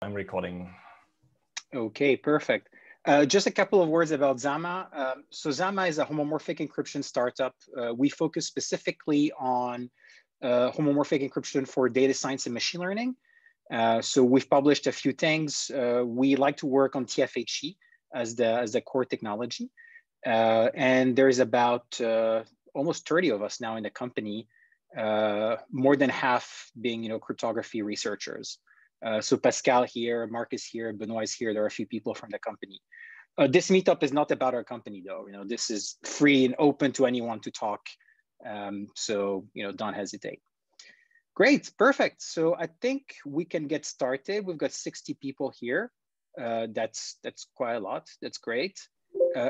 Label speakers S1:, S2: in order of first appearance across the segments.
S1: I'm recording.
S2: Okay, perfect. Just a couple of words about Zama. So Zama is a homomorphic encryption startup. We focus specifically on homomorphic encryption for data science and machine learning. So we've published a few things. We like to work on FHE as the core technology. And there's about almost 30 of us now in the company, more than half being cryptography researchers. So Pascal here, Marcus here, Benoit is here. There are a few people from the company. This meetup is not about our company though. This is free and open to anyone to talk. So don't hesitate. Great, perfect. So I think we can get started. We've got 60 people here. That's quite a lot. That's great.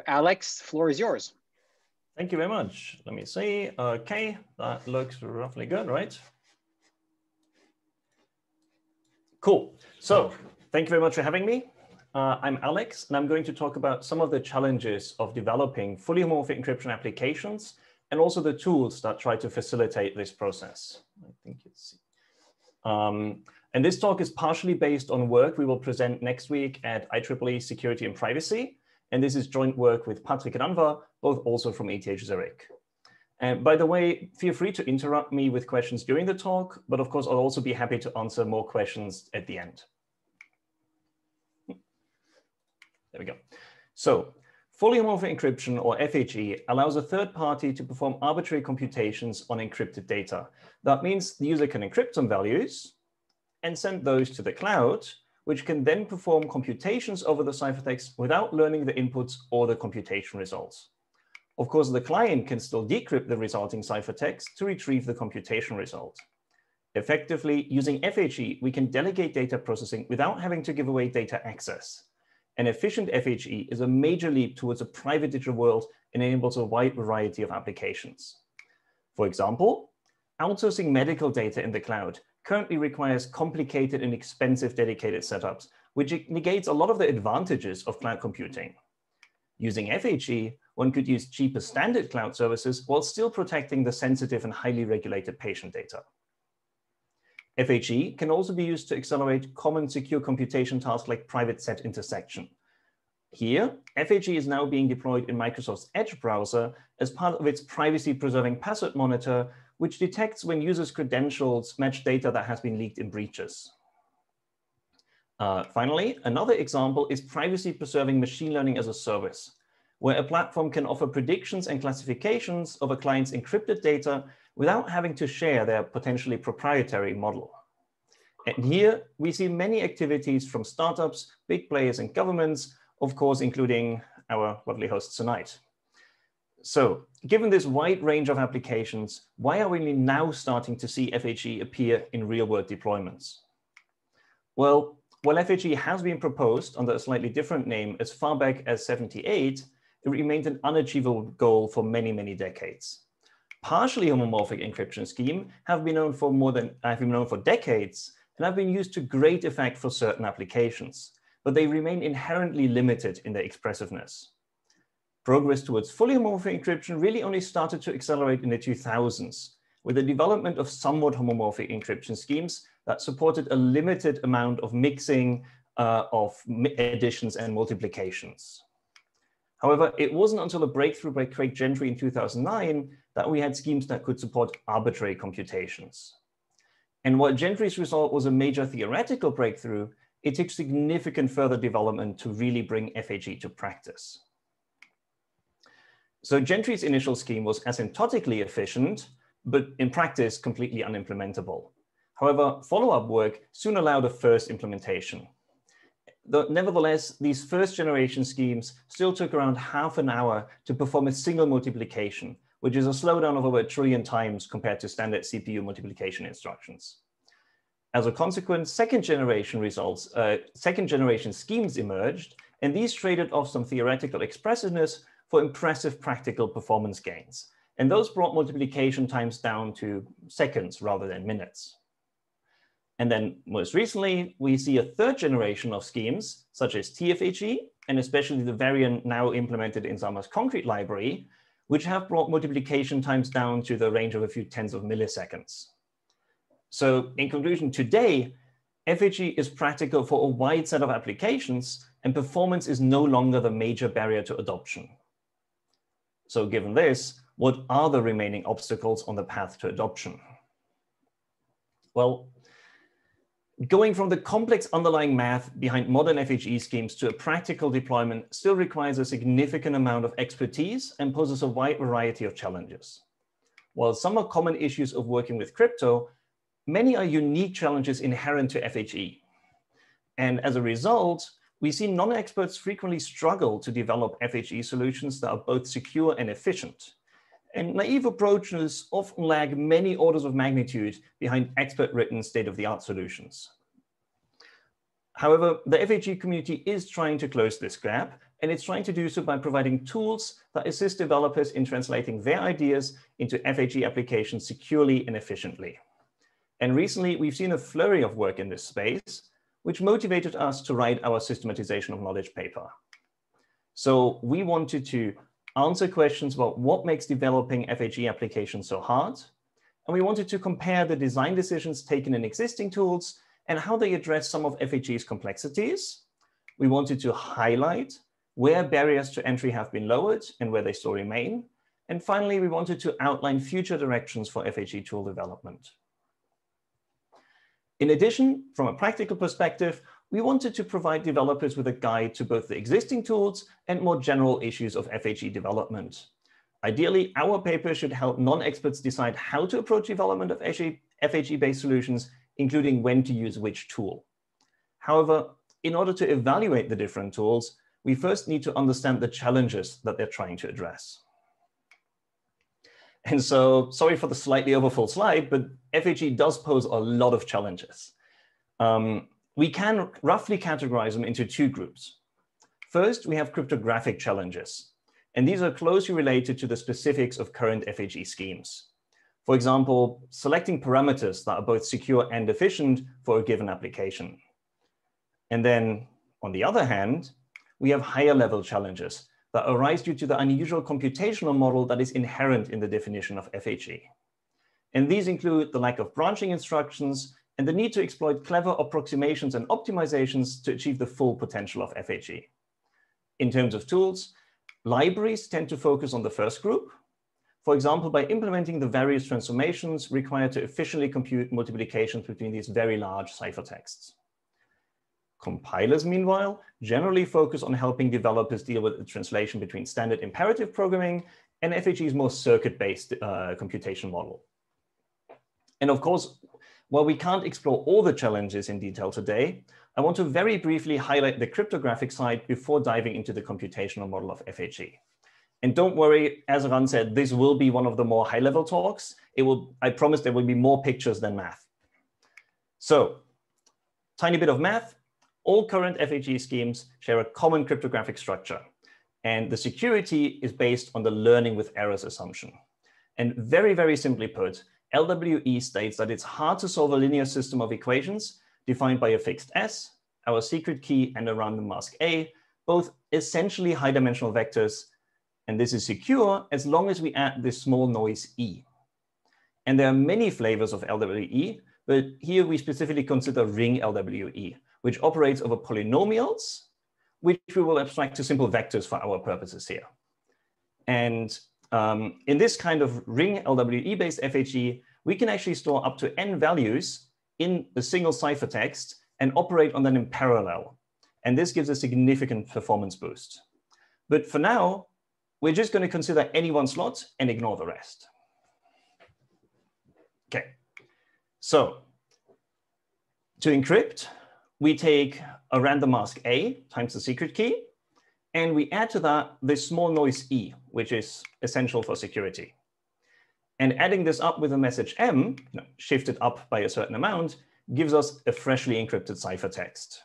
S2: Alex, floor is yours.
S1: Thank you very much. Let me see. Okay, that looks roughly good, right? Cool. So thank you very much for having me. I'm Alex, and I'm going to talk about some of the challenges of developing fully homomorphic encryption applications and also the tools that try to facilitate this process. I think it's, and this talk is partially based on work we will present next week at IEEE Security and Privacy. And this is joint work with Patrick and Anwar, both also from ETH Zürich. And by the way, feel free to interrupt me with questions during the talk, but of course, I'll also be happy to answer more questions at the end. There we go. So fully homomorphic encryption, or FHE, allows a third party to perform arbitrary computations on encrypted data. That means the user can encrypt some values and send those to the cloud, which can then perform computations over the ciphertext without learning the inputs or the computation results. Of course, the client can still decrypt the resulting ciphertext to retrieve the computation result. Effectively, using FHE, we can delegate data processing without having to give away data access. An efficient FHE is a major leap towards a private digital world and enables a wide variety of applications. For example, outsourcing medical data in the cloud currently requires complicated and expensive dedicated setups, which negates a lot of the advantages of cloud computing. Using FHE, one could use cheaper standard cloud services while still protecting the sensitive and highly regulated patient data. FHE can also be used to accelerate common secure computation tasks like private set intersection. Here, FHE is now being deployed in Microsoft's Edge browser as part of its privacy-preserving password monitor, which detects when users' credentials match data that has been leaked in breaches. Finally, another example is privacy-preserving machine learning as a service, where a platform can offer predictions and classifications of a client's encrypted data without having to share their potentially proprietary model. And here we see many activities from startups, big players, and governments, of course, including our lovely hosts tonight. So given this wide range of applications, why are we now starting to see FHE appear in real-world deployments? Well, while FHE has been proposed under a slightly different name as far back as '78, it remained an unachievable goal for many, many decades. Partially homomorphic encryption schemes have been known for decades and have been used to great effect for certain applications, but they remain inherently limited in their expressiveness. Progress towards fully homomorphic encryption really only started to accelerate in the 2000s, with the development of somewhat homomorphic encryption schemes that supported a limited amount of mixing of additions and multiplications. However, it wasn't until a breakthrough by Craig Gentry in 2009 that we had schemes that could support arbitrary computations. And while Gentry's result was a major theoretical breakthrough, it took significant further development to really bring FHE to practice. So Gentry's initial scheme was asymptotically efficient, but in practice, completely unimplementable. However, follow-up work soon allowed a first implementation. Nevertheless, these first generation schemes still took around half an hour to perform a single multiplication, which is a slowdown of over 1 trillion times compared to standard CPU multiplication instructions. As a consequence, second generation schemes emerged, and these traded off some theoretical expressiveness for impressive practical performance gains. And those brought multiplication times down to seconds rather than minutes. And then most recently, we see a third generation of schemes, such as TFHE, and especially the variant now implemented in Zama's concrete library, which have brought multiplication times down to the range of a few tens of milliseconds. So in conclusion, today, FHE is practical for a wide set of applications, and performance is no longer the major barrier to adoption. So given this, what are the remaining obstacles on the path to adoption? Well, going from the complex underlying math behind modern FHE schemes to a practical deployment still requires a significant amount of expertise and poses a wide variety of challenges. While some are common issues of working with crypto, many are unique challenges inherent to FHE. And as a result, we see non-experts frequently struggle to develop FHE solutions that are both secure and efficient. And naive approaches often lag many orders of magnitude behind expert-written state-of-the-art solutions. However, the FHE community is trying to close this gap, and it's trying to do so by providing tools that assist developers in translating their ideas into FHE applications securely and efficiently. And recently, we've seen a flurry of work in this space, which motivated us to write our systematization of knowledge paper. So we wanted to answer questions about what makes developing FHE applications so hard, and we wanted to compare the design decisions taken in existing tools and how they address some of FHE's complexities. We wanted to highlight where barriers to entry have been lowered and where they still remain. And finally, we wanted to outline future directions for FHE tool development. In addition, from a practical perspective, we wanted to provide developers with a guide to both the existing tools and more general issues of FHE development. Ideally, our paper should help non-experts decide how to approach development of FHE-based solutions, including when to use which tool. However, in order to evaluate the different tools, we first need to understand the challenges that they're trying to address. And so, sorry for the slightly overfull slide, but FHE does pose a lot of challenges. We can roughly categorize them into two groups. First, we have cryptographic challenges, and these are closely related to the specifics of current FHE schemes. For example, selecting parameters that are both secure and efficient for a given application. And then, on the other hand, we have higher level challenges that arise due to the unusual computational model that is inherent in the definition of FHE. And these include the lack of branching instructions and the need to exploit clever approximations and optimizations to achieve the full potential of FHE. In terms of tools, libraries tend to focus on the first group, for example, by implementing the various transformations required to efficiently compute multiplications between these very large ciphertexts. Compilers, meanwhile, generally focus on helping developers deal with the translation between standard imperative programming and FHE's more circuit-based computation model. And of course, while we can't explore all the challenges in detail today, I want to very briefly highlight the cryptographic side before diving into the computational model of FHE. And don't worry, as Ran said, this will be one of the more high-level talks. I promise there will be more pictures than math. So, tiny bit of math. All current FHE schemes share a common cryptographic structure, and the security is based on the learning with errors assumption. And very, very simply put, LWE states that it's hard to solve a linear system of equations defined by a fixed S, our secret key, and a random mask A, both essentially high-dimensional vectors. And this is secure as long as we add this small noise E. And there are many flavors of LWE, but here we specifically consider ring LWE, which operates over polynomials, which we will abstract to simple vectors for our purposes here. And in this kind of ring LWE-based FHE, we can actually store up to n values in a single ciphertext and operate on them in parallel. And this gives a significant performance boost. But for now, we're just going to consider any one slot and ignore the rest. Okay, so to encrypt, we take a random mask A times the secret key, and we add to that this small noise E, which is essential for security. And adding this up with a message M, shifted up by a certain amount, gives us a freshly encrypted ciphertext.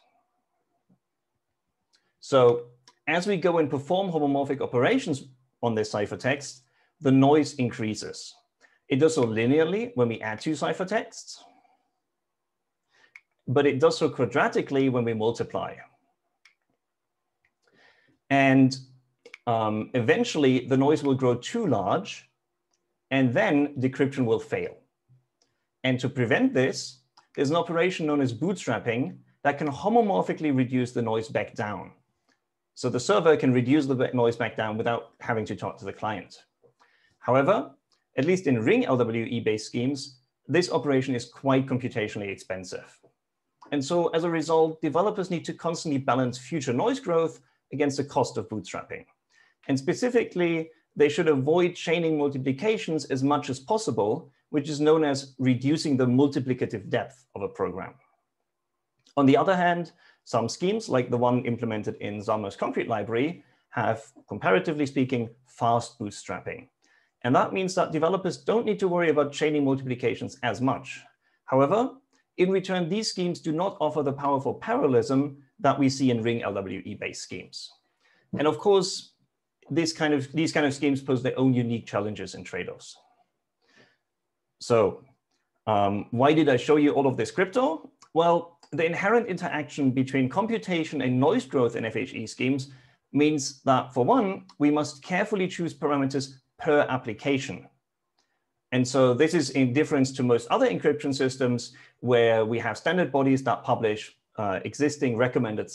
S1: So as we go and perform homomorphic operations on this ciphertext, the noise increases. It does so linearly when we add two ciphertexts, but it does so quadratically when we multiply. And eventually the noise will grow too large, and then decryption will fail. And to prevent this, is an operation known as bootstrapping that can homomorphically reduce the noise back down. So the server can reduce the noise back down without having to talk to the client. However, at least in ring LWE-based schemes, this operation is quite computationally expensive. And so as a result, developers need to constantly balance future noise growth against the cost of bootstrapping. And specifically, they should avoid chaining multiplications as much as possible, which is known as reducing the multiplicative depth of a program. On the other hand, some schemes, like the one implemented in Zama's concrete library, have, comparatively speaking, fast bootstrapping. And that means that developers don't need to worry about chaining multiplications as much. However, in return, these schemes do not offer the powerful parallelism that we see in ring LWE-based schemes. And of course, these kind of schemes pose their own unique challenges and trade-offs. So why did I show you all of this crypto? Well, the inherent interaction between computation and noise growth in FHE schemes means that, for one, we must carefully choose parameters per application. And so this is in difference to most other encryption systems where we have standard bodies that publish existing recommended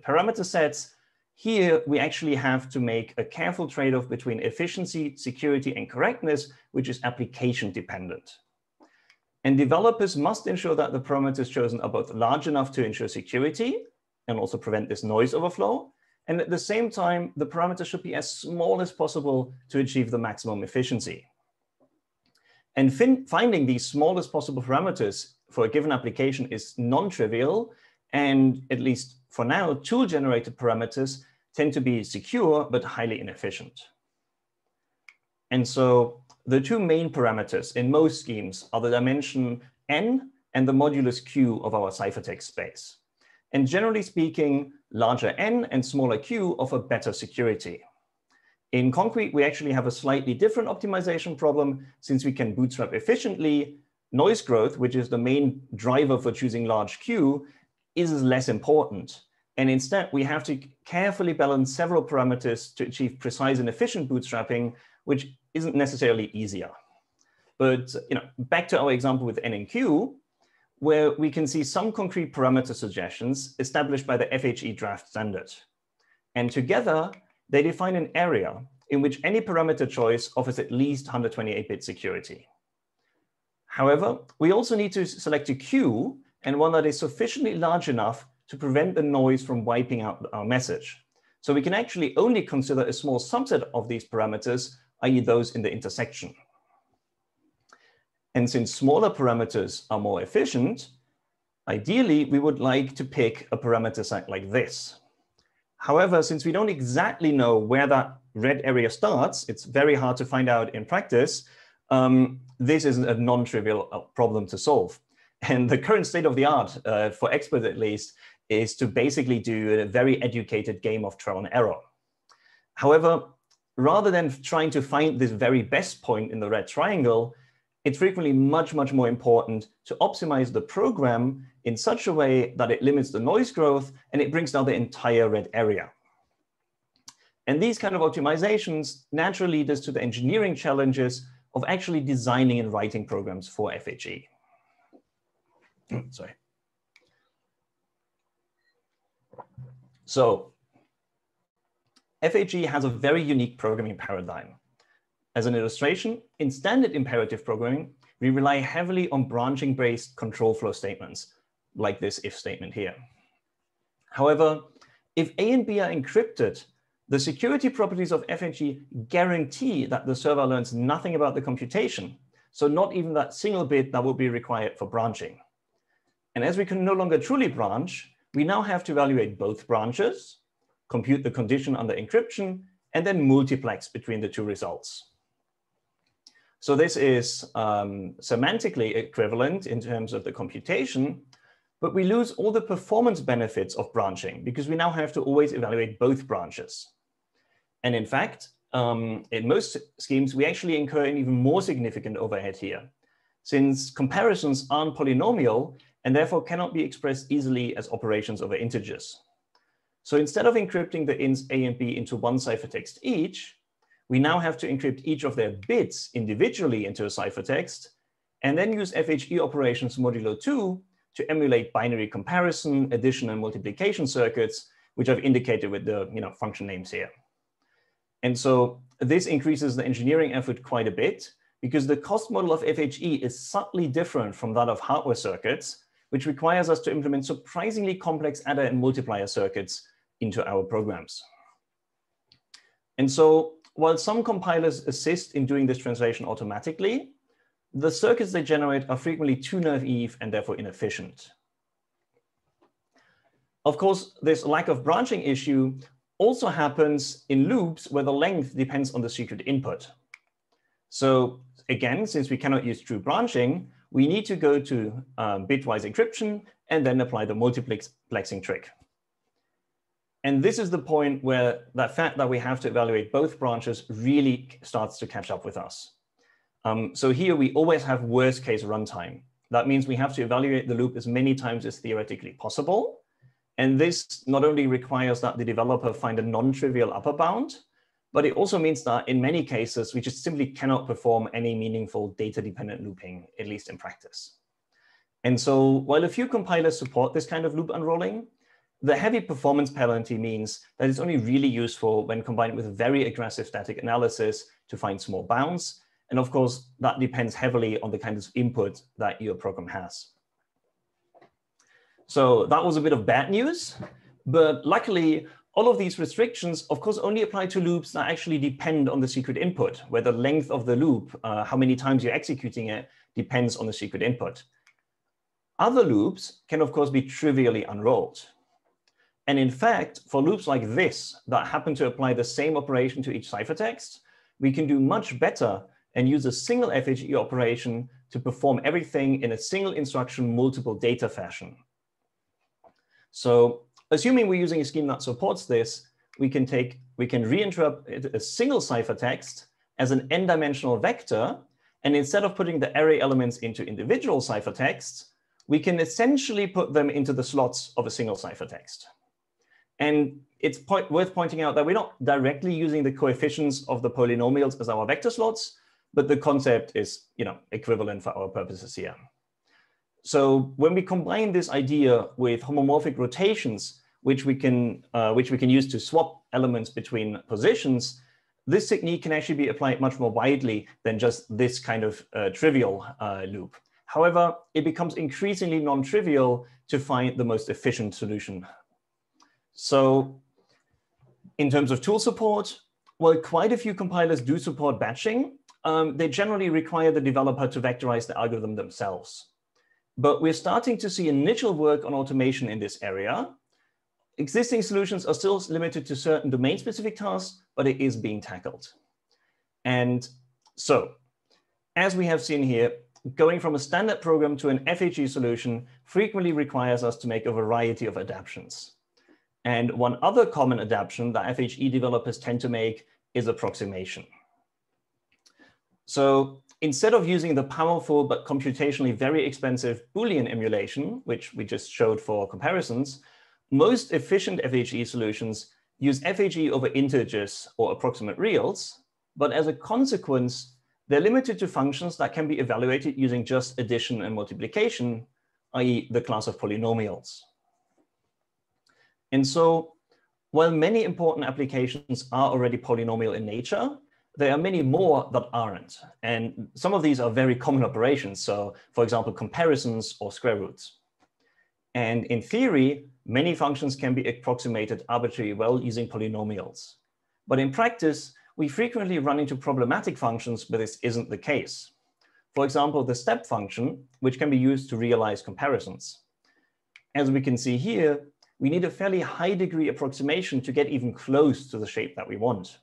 S1: parameter sets. Here, we actually have to make a careful trade-off between efficiency, security, and correctness, which is application dependent. And developers must ensure that the parameters chosen are both large enough to ensure security and also prevent this noise overflow. And at the same time, the parameters should be as small as possible to achieve the maximum efficiency. And finding these smallest possible parameters for a given application is non-trivial. And at least for now, tool-generated parameters tend to be secure, but highly inefficient. And so the two main parameters in most schemes are the dimension n and the modulus q of our ciphertext space. And generally speaking, larger n and smaller q offer better security. In concrete, we actually have a slightly different optimization problem. Since we can bootstrap efficiently, noise growth, which is the main driver for choosing large q, is less important. And instead, we have to carefully balance several parameters to achieve precise and efficient bootstrapping, which isn't necessarily easier. But back to our example with n and q, where we can see some concrete parameter suggestions established by the FHE draft standard. And together, they define an area in which any parameter choice offers at least 128-bit security. However, we also need to select a queue, and one that is sufficiently large enough to prevent the noise from wiping out our message. So we can actually only consider a small subset of these parameters, i.e. those in the intersection. And since smaller parameters are more efficient, ideally, we would like to pick a parameter set like this. However, since we don't exactly know where that red area starts, it's very hard to find out in practice. This is a non-trivial problem to solve. And the current state of the art, for experts at least, is to basically do a very educated game of trial and error. However, rather than trying to find this very best point in the red triangle, it's frequently much, much more important to optimize the program in such a way that it limits the noise growth and it brings down the entire red area. And these kind of optimizations naturally lead us to the engineering challenges of actually designing and writing programs for FHE. Sorry. So FHE has a very unique programming paradigm. As an illustration, in standard imperative programming, we rely heavily on branching-based control flow statements, like this if statement here. However, if A and B are encrypted, the security properties of FHE guarantee that the server learns nothing about the computation, so not even that single bit that will be required for branching. And as we can no longer truly branch, we now have to evaluate both branches, compute the condition under encryption, and then multiplex between the two results. So this is semantically equivalent in terms of the computation, but we lose all the performance benefits of branching because we now have to always evaluate both branches. And in fact, in most schemes, we actually incur an even more significant overhead here, since comparisons aren't polynomial and therefore cannot be expressed easily as operations over integers. So instead of encrypting the ints A and B into one ciphertext each, we now have to encrypt each of their bits individually into a ciphertext, and then use FHE operations modulo 2 to emulate binary comparison, addition, and multiplication circuits, which I've indicated with the function names here. And so this increases the engineering effort quite a bit because the cost model of FHE is subtly different from that of hardware circuits, which requires us to implement surprisingly complex adder and multiplier circuits into our programs. And so while some compilers assist in doing this translation automatically, the circuits they generate are frequently too naive and therefore inefficient. Of course, this lack of branching issue also happens in loops where the length depends on the secret input. So again, since we cannot use true branching, we need to go to bitwise encryption and then apply the multiplexing trick. And this is the point where that fact that we have to evaluate both branches really starts to catch up with us. So here we always have worst case runtime. That means we have to evaluate the loop as many times as theoretically possible. And this not only requires that the developer find a non-trivial upper bound, but it also means that in many cases, we just simply cannot perform any meaningful data-dependent looping, at least in practice. And so while a few compilers support this kind of loop unrolling, the heavy performance penalty means that it's only really useful when combined with very aggressive static analysis to find small bounds. And of course, that depends heavily on the kind of input that your program has. So that was a bit of bad news, but luckily, all of these restrictions, of course, only apply to loops that actually depend on the secret input, where the length of the loop, how many times you're executing it, depends on the secret input. Other loops can, of course, be trivially unrolled. And in fact, for loops like this that happen to apply the same operation to each ciphertext, we can do much better and use a single FHE operation to perform everything in a single instruction, multiple data fashion. So assuming we're using a scheme that supports this, we can reinterpret a single ciphertext as an n-dimensional vector. And instead of putting the array elements into individual ciphertexts, we can essentially put them into the slots of a single ciphertext. And it's worth pointing out that we're not directly using the coefficients of the polynomials as our vector slots, but the concept is equivalent for our purposes here. So when we combine this idea with homomorphic rotations, which we can use to swap elements between positions, this technique can actually be applied much more widely than just this kind of trivial loop. However, it becomes increasingly non-trivial to find the most efficient solution. So in terms of tool support, while quite a few compilers do support batching, they generally require the developer to vectorize the algorithm themselves. But we're starting to see initial work on automation in this area. Existing solutions are still limited to certain domain-specific tasks, but it is being tackled. And so, as we have seen here, going from a standard program to an FHE solution frequently requires us to make a variety of adaptations. And one other common adaptation that FHE developers tend to make is approximation. So instead of using the powerful but computationally very expensive Boolean emulation, which we just showed for comparisons, most efficient FHE solutions use FHE over integers or approximate reals, but as a consequence, they're limited to functions that can be evaluated using just addition and multiplication, i.e. the class of polynomials. And so while many important applications are already polynomial in nature, there are many more that aren't. And some of these are very common operations. So for example, comparisons or square roots. And in theory, many functions can be approximated arbitrarily well using polynomials. But in practice, we frequently run into problematic functions where this isn't the case. For example, the step function, which can be used to realize comparisons. As we can see here, we need a fairly high degree approximation to get even close to the shape that we want.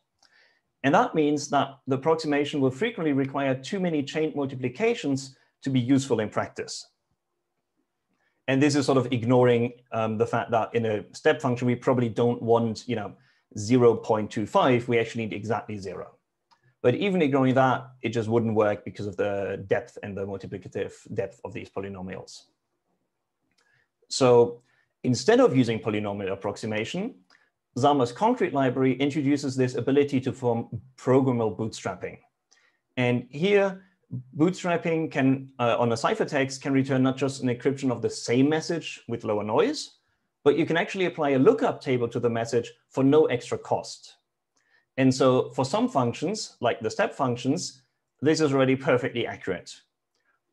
S1: And that means that the approximation will frequently require too many chain multiplications to be useful in practice. And this is sort of ignoring the fact that in a step function, we probably don't want 0.25, we actually need exactly 0. But even ignoring that, it just wouldn't work because of the depth and the multiplicative depth of these polynomials. So instead of using polynomial approximation, Zama's concrete library introduces this ability to form programmable bootstrapping. And here, bootstrapping can, on a ciphertext, can return not just an encryption of the same message with lower noise, but you can actually apply a lookup table to the message for no extra cost. And so for some functions, like the step functions, this is already perfectly accurate.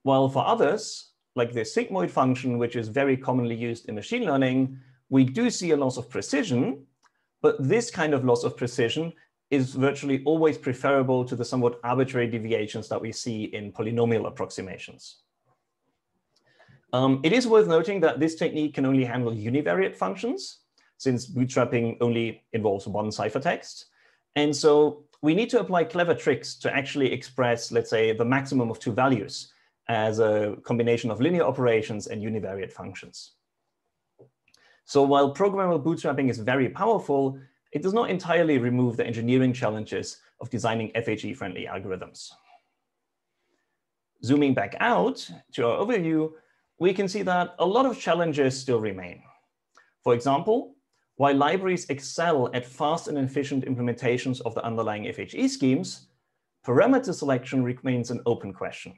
S1: While for others, like the sigmoid function, which is very commonly used in machine learning, we do see a loss of precision, but this kind of loss of precision is virtually always preferable to the somewhat arbitrary deviations that we see in polynomial approximations. It is worth noting that this technique can only handle univariate functions, since bootstrapping only involves one ciphertext. And so we need to apply clever tricks to actually express, let's say, the maximum of two values as a combination of linear operations and univariate functions. So while programmable bootstrapping is very powerful, it does not entirely remove the engineering challenges of designing FHE-friendly algorithms. Zooming back out to our overview, we can see that a lot of challenges still remain. For example, while libraries excel at fast and efficient implementations of the underlying FHE schemes, parameter selection remains an open question.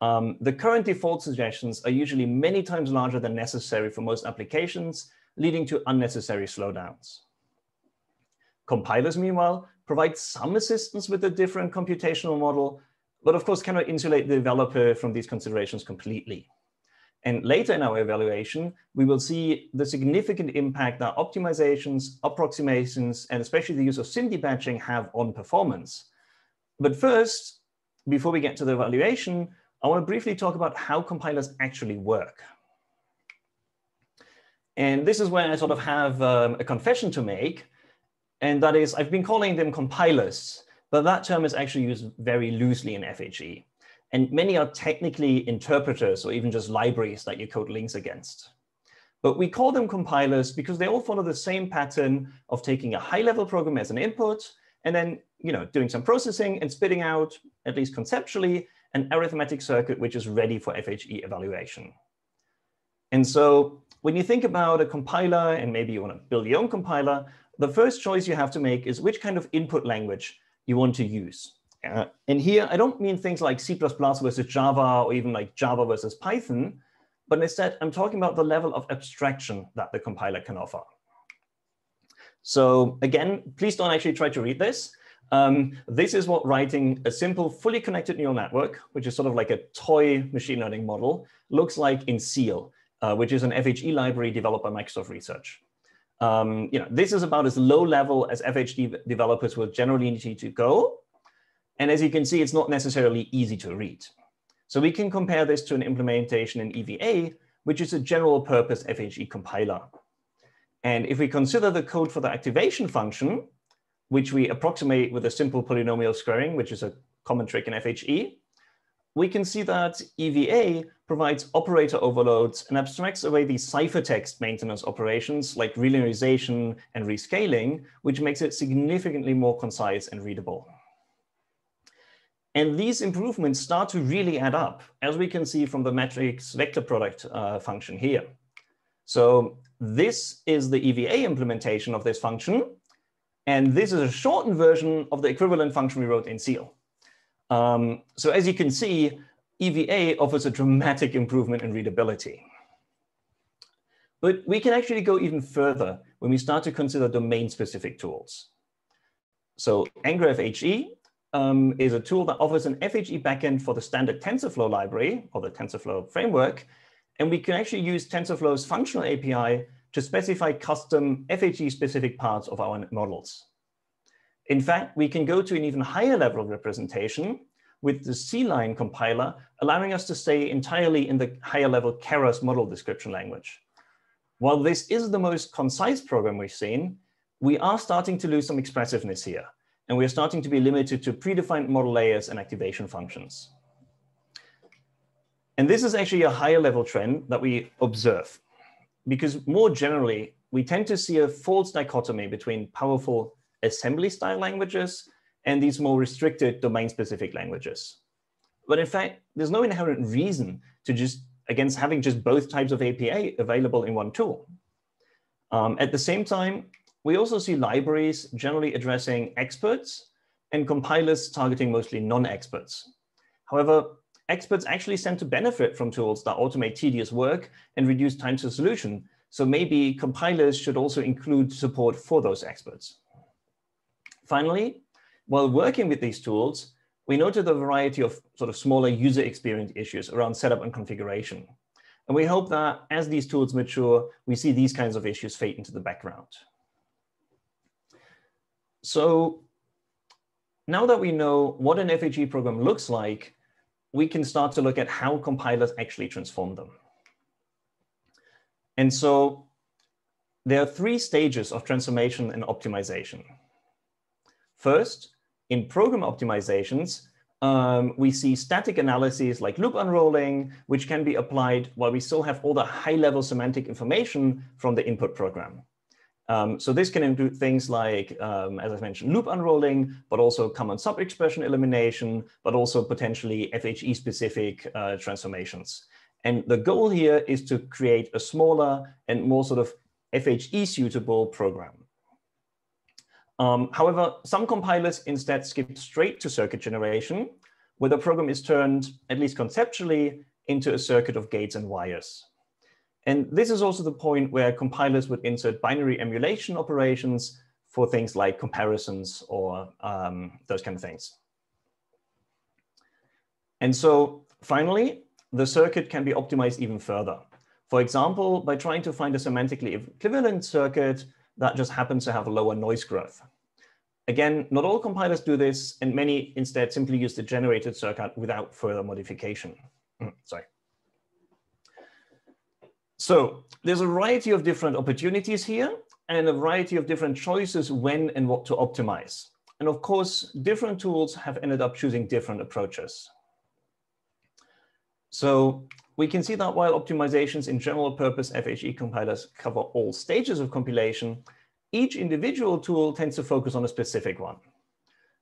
S1: The current default suggestions are usually many times larger than necessary for most applications, leading to unnecessary slowdowns. Compilers, meanwhile, provide some assistance with a different computational model, but of course cannot insulate the developer from these considerations completely. And later in our evaluation, we will see the significant impact that optimizations, approximations, and especially the use of SIMD batching have on performance. But first, before we get to the evaluation, I want to briefly talk about how compilers actually work. And this is where I sort of have a confession to make. And that is, I've been calling them compilers, but that term is actually used very loosely in FHE. And many are technically interpreters or even just libraries that you code links against. But we call them compilers because they all follow the same pattern of taking a high-level program as an input and then doing some processing and spitting out, at least conceptually, an arithmetic circuit which is ready for FHE evaluation. And so when you think about a compiler and maybe you want to build your own compiler, the first choice you have to make is which kind of input language you want to use. And here, I don't mean things like C++ versus Java or even like Java versus Python, but instead I'm talking about the level of abstraction that the compiler can offer. So again, please don't actually try to read this. This is what writing a simple, fully connected neural network, which is sort of like a toy machine learning model, looks like in SEAL, which is an FHE library developed by Microsoft Research. This is about as low level as FHE developers will generally need to go. And as you can see, it's not necessarily easy to read. So we can compare this to an implementation in EVA, which is a general purpose FHE compiler. And if we consider the code for the activation function, which we approximate with a simple polynomial squaring, which is a common trick in FHE, we can see that EVA provides operator overloads and abstracts away these ciphertext maintenance operations like relinearization and rescaling, which makes it significantly more concise and readable. And these improvements start to really add up, as we can see from the matrix vector product function here. So this is the EVA implementation of this function. And this is a shortened version of the equivalent function we wrote in SEAL. So as you can see, EVA offers a dramatic improvement in readability. But we can actually go even further when we start to consider domain-specific tools. So Angular FHE is a tool that offers an FHE backend for the standard TensorFlow library or the TensorFlow framework. And we can actually use TensorFlow's functional API to specify custom FHE-specific parts of our models. In fact, we can go to an even higher level of representation with the C-line compiler, allowing us to stay entirely in the higher level Keras model description language. While this is the most concise program we've seen, we are starting to lose some expressiveness here, and we're starting to be limited to predefined model layers and activation functions. And this is actually a higher level trend that we observe, because more generally, we tend to see a false dichotomy between powerful assembly style languages and these more restricted domain-specific languages. But in fact, there's no inherent reason to against having just both types of API available in one tool. At the same time, we also see libraries generally addressing experts and compilers targeting mostly non-experts. However, experts actually stand to benefit from tools that automate tedious work and reduce time to solution. So maybe compilers should also include support for those experts. Finally, while working with these tools, we noted a variety of sort of smaller user experience issues around setup and configuration. And we hope that as these tools mature, we see these kinds of issues fade into the background. So now that we know what an FHE program looks like, we can start to look at how compilers actually transform them. And so there are three stages of transformation and optimization. First, in program optimizations, we see static analyses like loop unrolling, which can be applied while we still have all the high-level semantic information from the input program. So this can include things like, as I mentioned, loop unrolling, but also common sub-expression elimination, but also potentially FHE-specific transformations. And the goal here is to create a smaller and more sort of FHE-suitable program. However, some compilers instead skip straight to circuit generation, where the program is turned, at least conceptually, into a circuit of gates and wires. And this is also the point where compilers would insert binary emulation operations for things like comparisons or those kind of things. And so finally, the circuit can be optimized even further. For example, by trying to find a semantically equivalent circuit that just happens to have a lower noise growth. Again, not all compilers do this, and many instead simply use the generated circuit without further modification. Sorry. So there's a variety of different opportunities here and a variety of different choices when and what to optimize. And of course, different tools have ended up choosing different approaches. So we can see that while optimizations in general purpose FHE compilers cover all stages of compilation, each individual tool tends to focus on a specific one.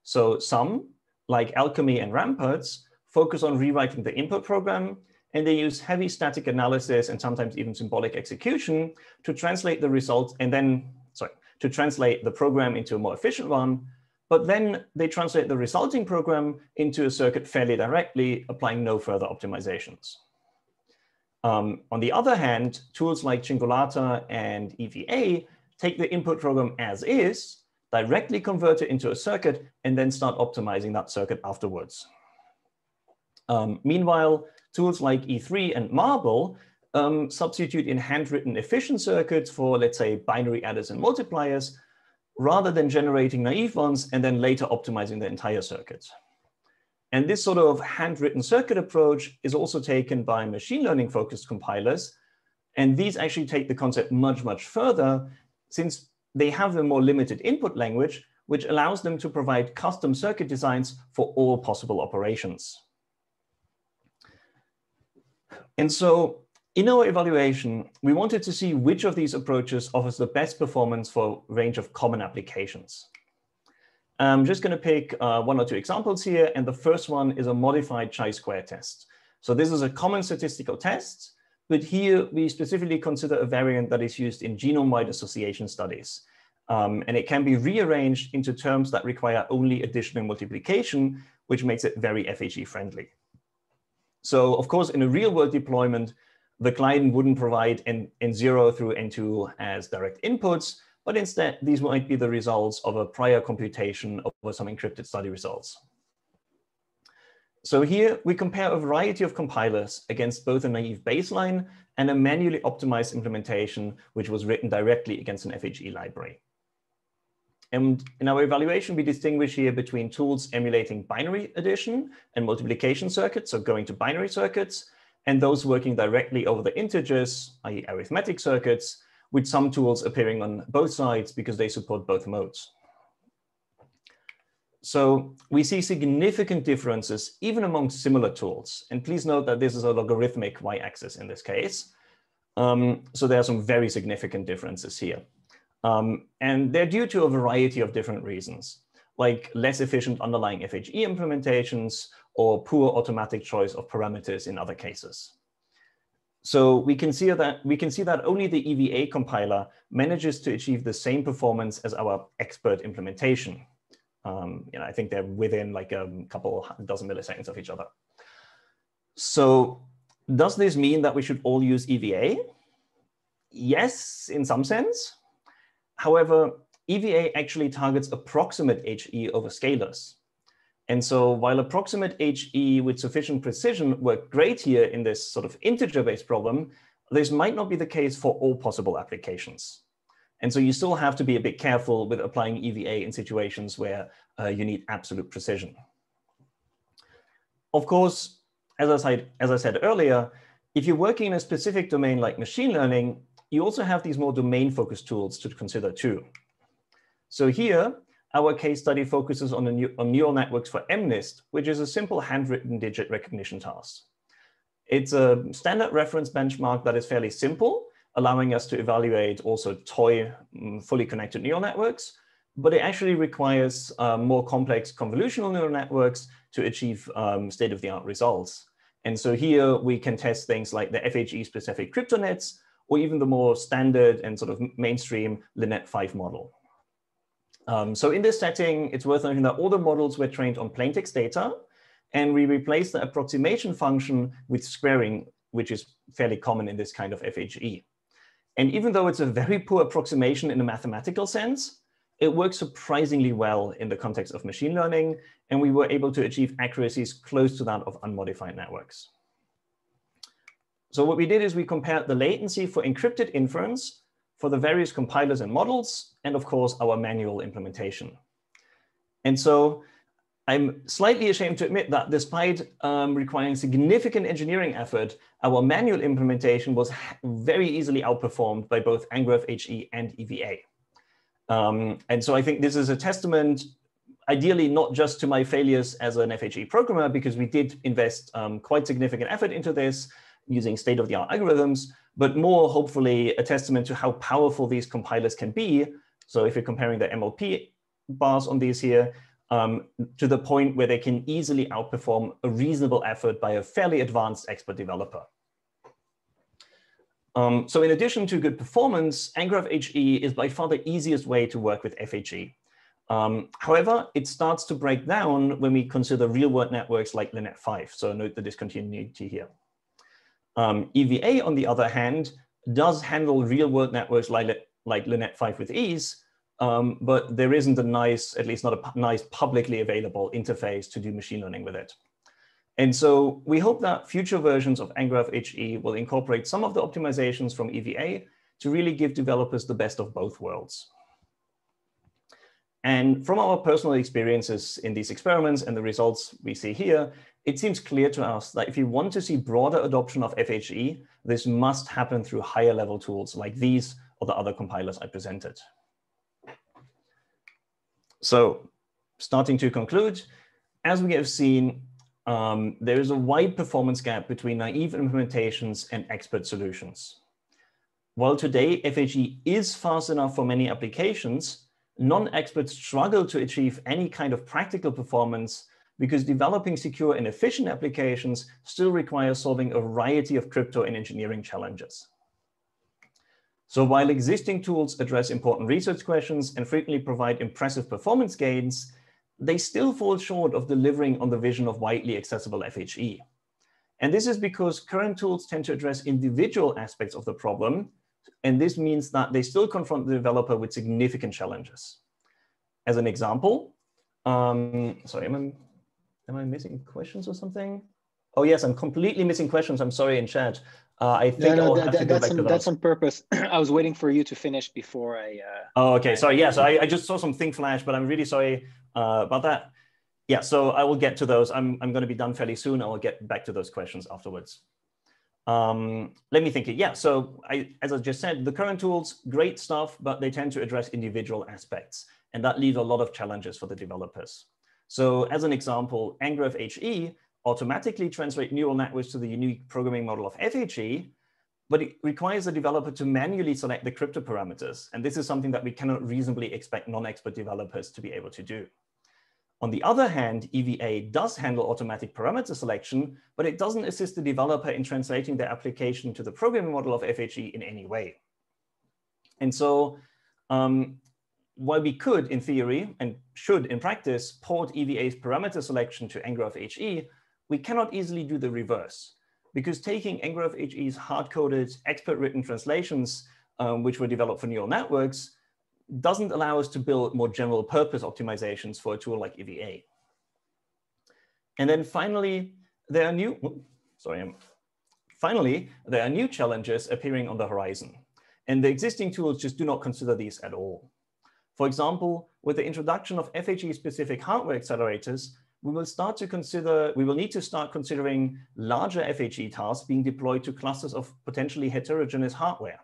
S1: So some, like Alchemy and Ramparts, focus on rewriting the input program, and they use heavy static analysis and sometimes even symbolic execution to translate the results and then, to translate the program into a more efficient one. But then they translate the resulting program into a circuit fairly directly, applying no further optimizations. On the other hand, tools like Cingolata and EVA take the input program as is, directly convert it into a circuit, and then start optimizing that circuit afterwards. Meanwhile, tools like E3 and Marble substitute in handwritten efficient circuits for, let's say, binary adders and multipliers, rather than generating naive ones and then later optimizing the entire circuit. And this sort of handwritten circuit approach is also taken by machine learning focused compilers. And these actually take the concept much, much further, since they have a more limited input language, which allows them to provide custom circuit designs for all possible operations. And so in our evaluation, we wanted to see which of these approaches offers the best performance for a range of common applications. I'm just going to pick one or two examples here. And the first one is a modified chi-square test. So this is a common statistical test, but here we specifically consider a variant that is used in genome-wide association studies. And it can be rearranged into terms that require only addition and multiplication, which makes it very FHE friendly. So of course, in a real world deployment, the client wouldn't provide N0 through N2 as direct inputs, but instead these might be the results of a prior computation over some encrypted study results. So here we compare a variety of compilers against both a naive baseline and a manually optimized implementation, which was written directly against an FHE library. And in our evaluation, we distinguish here between tools emulating binary addition and multiplication circuits, so going to binary circuits, and those working directly over the integers, i.e. arithmetic circuits, with some tools appearing on both sides because they support both modes. So we see significant differences even among similar tools. And please note that this is a logarithmic y-axis in this case. So there are some very significant differences here. And they're due to a variety of different reasons, like less efficient underlying FHE implementations or poor automatic choice of parameters in other cases. So we can see that only the EVA compiler manages to achieve the same performance as our expert implementation. I think they're within like a couple dozen milliseconds of each other. So does this mean that we should all use EVA? Yes, in some sense. However, EVA actually targets approximate HE over scalars. And so while approximate HE with sufficient precision work great here in this sort of integer-based problem, this might not be the case for all possible applications. And so you still have to be a bit careful with applying EVA in situations where you need absolute precision. Of course, as I said earlier, if you're working in a specific domain like machine learning, you also have these more domain-focused tools to consider too. So here, our case study focuses on neural networks for MNIST, which is a simple handwritten digit recognition task. It's a standard reference benchmark that is fairly simple, allowing us to evaluate also toy fully connected neural networks, but it actually requires more complex convolutional neural networks to achieve state-of-the-art results. And so here we can test things like the FHE specific cryptonets, or even the more standard and sort of mainstream LINET5 model. So in this setting, it's worth noting that all the models were trained on plain text data, and we replaced the approximation function with squaring, which is fairly common in this kind of FHE. And even though it's a very poor approximation in a mathematical sense, it works surprisingly well in the context of machine learning, and we were able to achieve accuracies close to that of unmodified networks. So what we did is we compared the latency for encrypted inference for the various compilers and models, and of course, our manual implementation. And so I'm slightly ashamed to admit that despite requiring significant engineering effort, our manual implementation was very easily outperformed by both ngraph HE and EVA. And so I think this is a testament, ideally not just to my failures as an FHE programmer, because we did invest quite significant effort into this using state-of-the-art algorithms, but more hopefully a testament to how powerful these compilers can be. So if you're comparing the MLP bars on these here, to the point where they can easily outperform a reasonable effort by a fairly advanced expert developer. So in addition to good performance, ngraph HE is by far the easiest way to work with FHE. However, it starts to break down when we consider real-world networks like LINET5. So note the discontinuity here. EVA, on the other hand, does handle real-world networks like LINET5 with ease, but there isn't a nice, at least not a nice publicly available interface to do machine learning with it. And so we hope that future versions of ngraph HE will incorporate some of the optimizations from EVA to really give developers the best of both worlds. And from our personal experiences in these experiments and the results we see here, it seems clear to us that if you want to see broader adoption of FHE, this must happen through higher level tools like these or the other compilers I presented. So starting to conclude, as we have seen, there is a wide performance gap between naive implementations and expert solutions. While today FHE is fast enough for many applications, non-experts struggle to achieve any kind of practical performance because developing secure and efficient applications still requires solving a variety of crypto and engineering challenges. So while existing tools address important research questions and frequently provide impressive performance gains, they still fall short of delivering on the vision of widely accessible FHE. And this is because current tools tend to address individual aspects of the problem, and this means that they still confront the developer with significant challenges. As an example, sorry, am I missing questions or something? Oh yes, I'm completely missing questions. I'm sorry in chat. I think I'll have to go back to those.
S2: That's on purpose. I was waiting for you to finish before I...
S1: Oh, okay, sorry. Yeah, so I just saw something flash, but I'm really sorry about that. Yeah, so I will get to those. I'm going to be done fairly soon. I will get back to those questions afterwards. Let me think. Yeah, so as I just said, the current tools, great stuff, but they tend to address individual aspects. And that leaves a lot of challenges for the developers. So as an example, ngraph HE automatically translate neural networks to the unique programming model of FHE, but it requires the developer to manually select the crypto parameters. And this is something that we cannot reasonably expect non-expert developers to be able to do. On the other hand, EVA does handle automatic parameter selection, but it doesn't assist the developer in translating their application to the programming model of FHE in any way. And so while we could, in theory, and should in practice, port EVA's parameter selection to ngraph HE, we cannot easily do the reverse, because taking ngraph FHE's hard-coded, expert-written translations, which were developed for neural networks, doesn't allow us to build more general purpose optimizations for a tool like EVA. And then finally, there are new challenges appearing on the horizon, and the existing tools just do not consider these at all. For example, with the introduction of FHE-specific hardware accelerators, we will need to start considering larger FHE tasks being deployed to clusters of potentially heterogeneous hardware.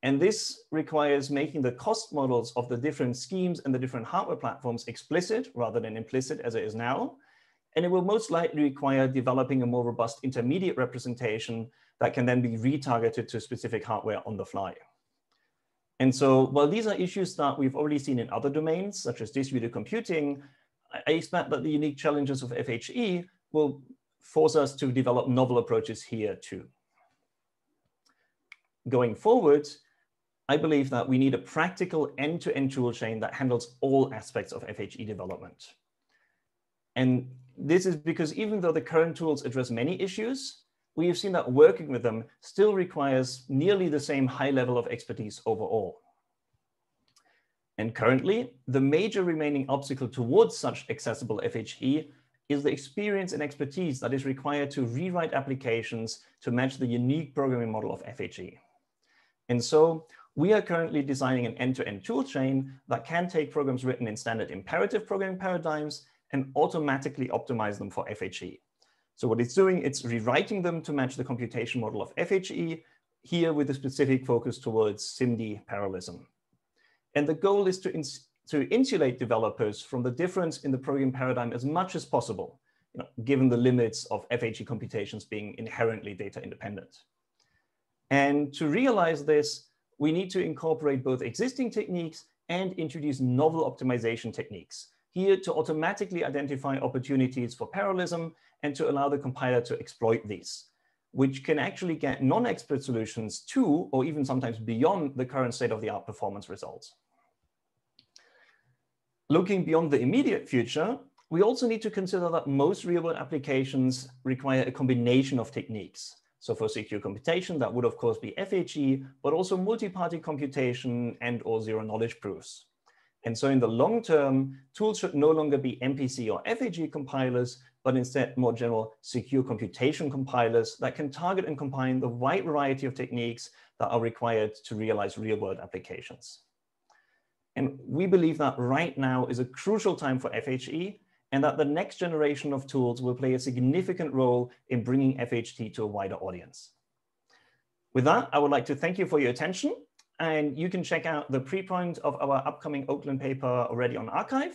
S1: And this requires making the cost models of the different schemes and the different hardware platforms explicit rather than implicit as it is now. And it will most likely require developing a more robust intermediate representation that can then be retargeted to specific hardware on the fly. And so while these are issues that we've already seen in other domains, such as distributed computing, I expect that the unique challenges of FHE will force us to develop novel approaches here too. Going forward, I believe that we need a practical end-to-end toolchain that handles all aspects of FHE development. And this is because even though the current tools address many issues, we have seen that working with them still requires nearly the same high level of expertise overall. And currently, the major remaining obstacle towards such accessible FHE is the experience and expertise that is required to rewrite applications to match the unique programming model of FHE. And so we are currently designing an end-to-end toolchain that can take programs written in standard imperative programming paradigms and automatically optimize them for FHE. So what it's doing, it's rewriting them to match the computation model of FHE, here with a specific focus towards SIMD parallelism. And the goal is to insulate developers from the difference in the programming paradigm as much as possible, given the limits of FHE computations being inherently data independent. And to realize this, we need to incorporate both existing techniques and introduce novel optimization techniques, here to automatically identify opportunities for parallelism and to allow the compiler to exploit these, which can actually get non-expert solutions to, or even sometimes beyond, the current state-of-the-art performance results. Looking beyond the immediate future, we also need to consider that most real-world applications require a combination of techniques. So for secure computation, that would of course be FHE, but also multi-party computation and or zero-knowledge proofs. And so in the long term, tools should no longer be MPC or FHE compilers, but instead more general secure computation compilers that can target and combine the wide variety of techniques that are required to realize real-world applications. And we believe that right now is a crucial time for FHE, and that the next generation of tools will play a significant role in bringing FHE to a wider audience. With that, I would like to thank you for your attention, and you can check out the preprint of our upcoming Oakland paper already on arXiv,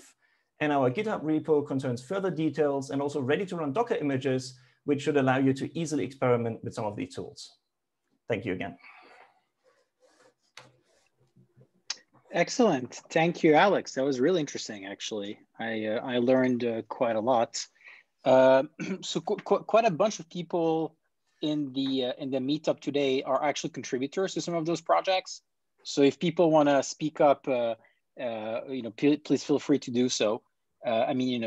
S1: and our GitHub repo contains further details and also ready-to-run Docker images, which should allow you to easily experiment with some of these tools. Thank you again.
S2: Excellent. Thank you, Alex. That was really interesting, actually. I learned quite a lot. So quite a bunch of people in the meetup today are actually contributors to some of those projects. So if people want to speak up, please feel free to do so. I mean,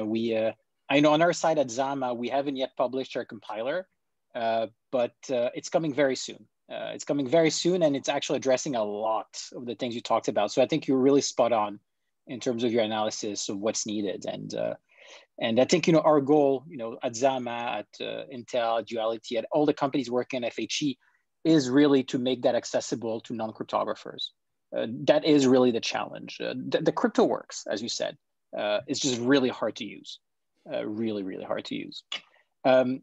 S2: I know on our side at Zama, we haven't yet published our compiler, but it's coming very soon. It's coming very soon, and it's actually addressing a lot of the things you talked about. So I think you're really spot on in terms of your analysis of what's needed. And I think, our goal, at Zama, at Intel, Duality, at all the companies working on FHE is really to make that accessible to non-cryptographers. That is really the challenge. The crypto works, as you said. It's just really hard to use, really, really hard to use.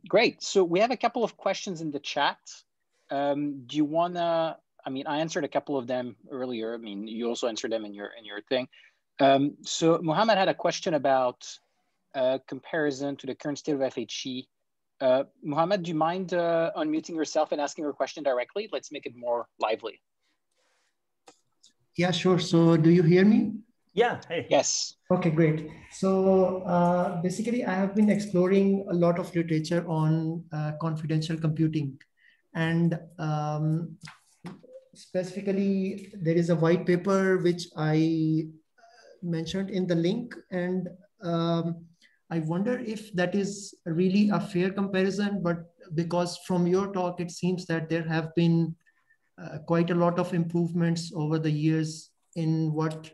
S2: Great. So we have a couple of questions in the chat. Do you wanna? I mean, I answered a couple of them earlier. I mean, you also answered them in your thing. So Mohammed had a question about comparison to the current state of FHE. Mohammed, do you mind unmuting yourself and asking your question directly? Let's make it more lively.
S3: Yeah, sure. So do you hear me?
S1: Yeah, hey.
S2: Yes.
S3: Okay, great. So basically, I have been exploring a lot of literature on confidential computing. And specifically, there is a white paper which I mentioned in the link. And I wonder if that is really a fair comparison, but because from your talk, it seems that there have been quite a lot of improvements over the years in what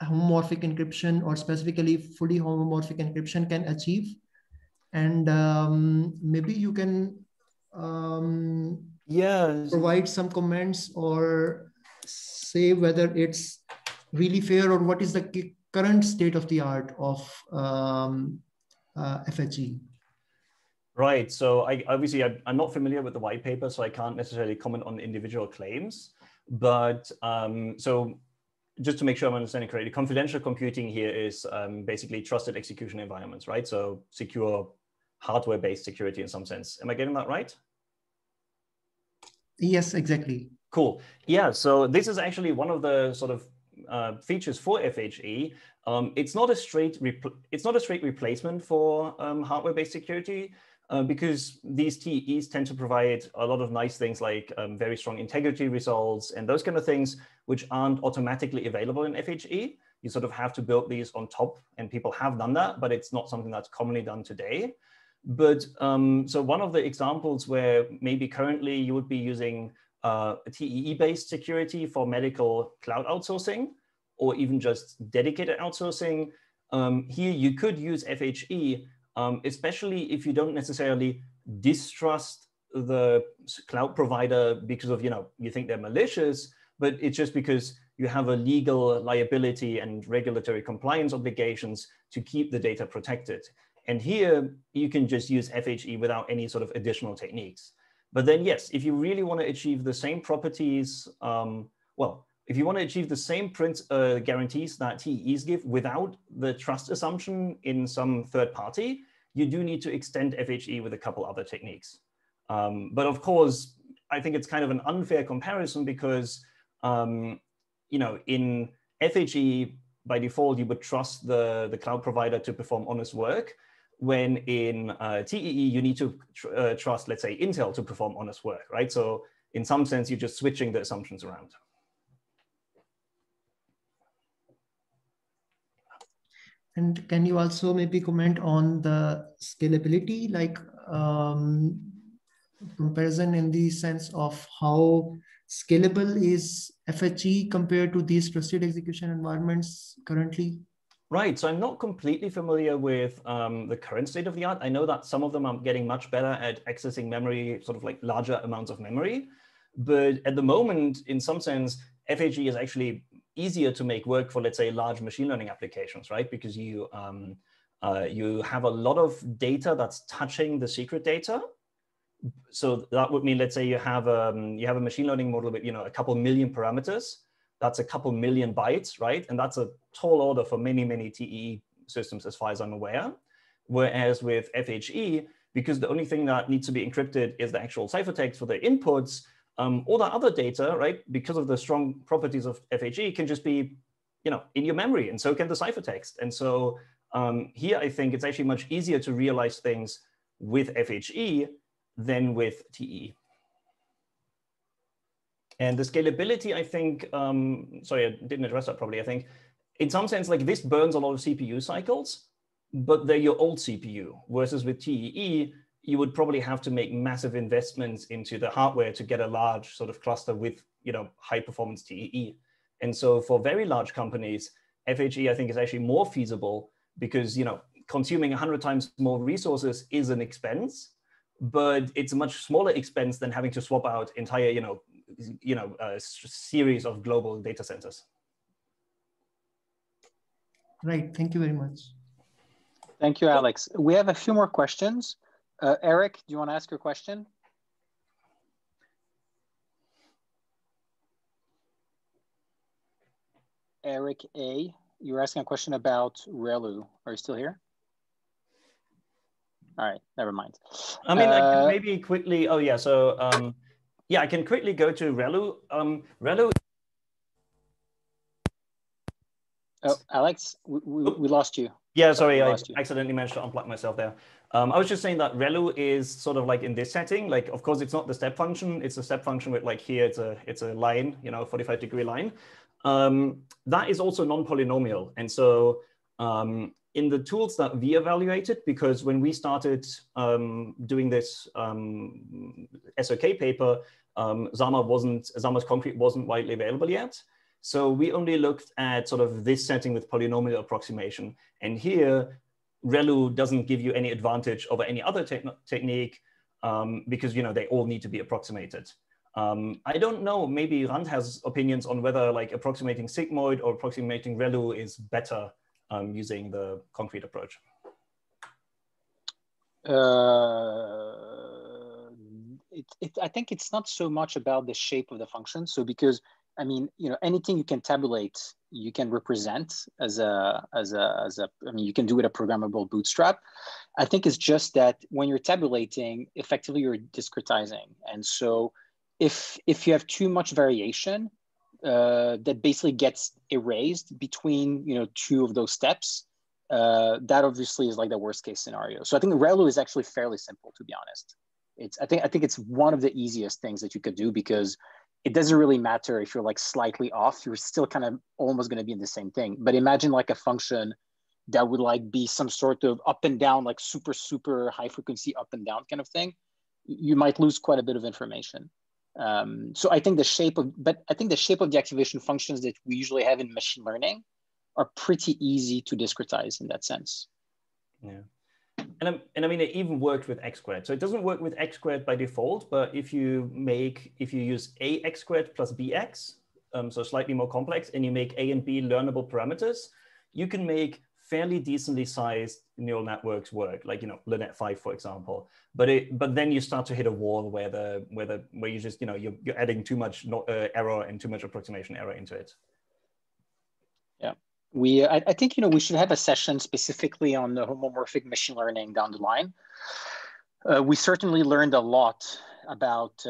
S3: homomorphic encryption, or specifically fully homomorphic encryption, can achieve. And maybe you can provide some comments or say whether it's really fair, or what is the current state of the art of FHE.
S1: Right. So I'm not familiar with the white paper, so I can't necessarily comment on individual claims. But so just to make sure I'm understanding correctly, confidential computing here is basically trusted execution environments, right? So secure hardware-based security in some sense. Am I getting that right?
S3: Yes, exactly.
S1: Cool. Yeah. So this is actually one of the sort of features for FHE. It's not a straight replacement for hardware-based security. Because these TEs tend to provide a lot of nice things like very strong integrity results and those kind of things, which aren't automatically available in FHE. You sort of have to build these on top, and people have done that, but it's not something that's commonly done today. But so one of the examples where maybe currently you would be using a TEE-based security for medical cloud outsourcing, or even just dedicated outsourcing, here you could use FHE, especially if you don't necessarily distrust the cloud provider because of, you think they're malicious, but it's just because you have a legal liability and regulatory compliance obligations to keep the data protected. And here you can just use FHE without any sort of additional techniques. But then, yes, if you really want to achieve the same properties, if you want to achieve the same guarantees that TEs give without the trust assumption in some third party, you do need to extend FHE with a couple other techniques. But of course, I think it's kind of an unfair comparison because, in FHE, by default, you would trust the cloud provider to perform honest work, when in TEE, you need to trust, let's say, Intel to perform honest work, right? So in some sense, you're just switching the assumptions around.
S3: And can you also maybe comment on the scalability, like comparison in the sense of how scalable is FHE compared to these trusted execution environments currently?
S1: Right, so I'm not completely familiar with the current state of the art. I know that some of them are getting much better at accessing memory, sort of like larger amounts of memory. But at the moment, in some sense, FHE is actually easier to make work for, let's say, large machine learning applications, right? Because you have a lot of data that's touching the secret data. So that would mean, let's say you have a machine learning model with a couple million parameters. That's a couple million bytes, right? And that's a tall order for many, many TEE systems, as far as I'm aware. Whereas with FHE, because the only thing that needs to be encrypted is the actual ciphertext for the inputs, all the other data, right, because of the strong properties of FHE, can just be, in your memory, and so can the ciphertext. And so here, I think it's actually much easier to realize things with FHE than with TE. And the scalability, I think, sorry, I didn't address that probably. I think in some sense, like this burns a lot of CPU cycles, but they're your old CPU, versus with TEE, you would probably have to make massive investments into the hardware to get a large sort of cluster with, high performance TEE. And so for very large companies, FHE, I think, is actually more feasible because, consuming 100 times more resources is an expense, but it's a much smaller expense than having to swap out entire, a series of global data centers.
S3: Right. Thank you very much.
S2: Thank you, Alex. We have a few more questions. Eric, do you want to ask your question? Eric A, you were asking a question about ReLU. Are you still here? All right, never mind.
S1: I mean, I can maybe quickly, oh yeah, so yeah, I can quickly go to ReLU. ReLU.
S2: Oh, Alex, we lost you.
S1: Yeah, sorry, I accidentally managed to unplug myself there. I was just saying that ReLU is sort of like in this setting, like, of course, it's not the step function. It's a step function with like here, it's a line, 45-degree line. That is also non-polynomial. And so in the tools that we evaluated, because when we started doing this SOK paper, Zama's concrete wasn't widely available yet. So we only looked at sort of this setting with polynomial approximation. And here, ReLU doesn't give you any advantage over any other technique because they all need to be approximated. I don't know, maybe Rand has opinions on whether like approximating sigmoid or approximating ReLU is better using the concrete approach.
S2: I think it's not so much about the shape of the function. So because, I mean, anything you can tabulate, you can represent I mean, you can do it a programmable bootstrap. I think it's just that when you're tabulating, effectively you're discretizing. And so if you have too much variation, that basically gets erased between two of those steps, that obviously is like the worst case scenario. So I think ReLU is actually fairly simple, to be honest. I think it's one of the easiest things that you could do, because it doesn't really matter if you're like slightly off, you're still kind of almost going to be in the same thing. But imagine like a function that would like be some sort of up and down, like super high frequency up and down kind of thing. You might lose quite a bit of information. So I think the shape of the activation functions that we usually have in machine learning are pretty easy to discretize in that sense.
S1: Yeah. And I mean, it even worked with x squared. So it doesn't work with x squared by default, but if you use ax squared plus bx, so slightly more complex, and you make a and b learnable parameters, you can make fairly decently sized neural networks work, like LeNet 5, for example. But then you start to hit a wall where you just you're adding too much error and too much approximation error into it.
S2: Yeah. I think we should have a session specifically on the homomorphic machine learning down the line. We certainly learned a lot about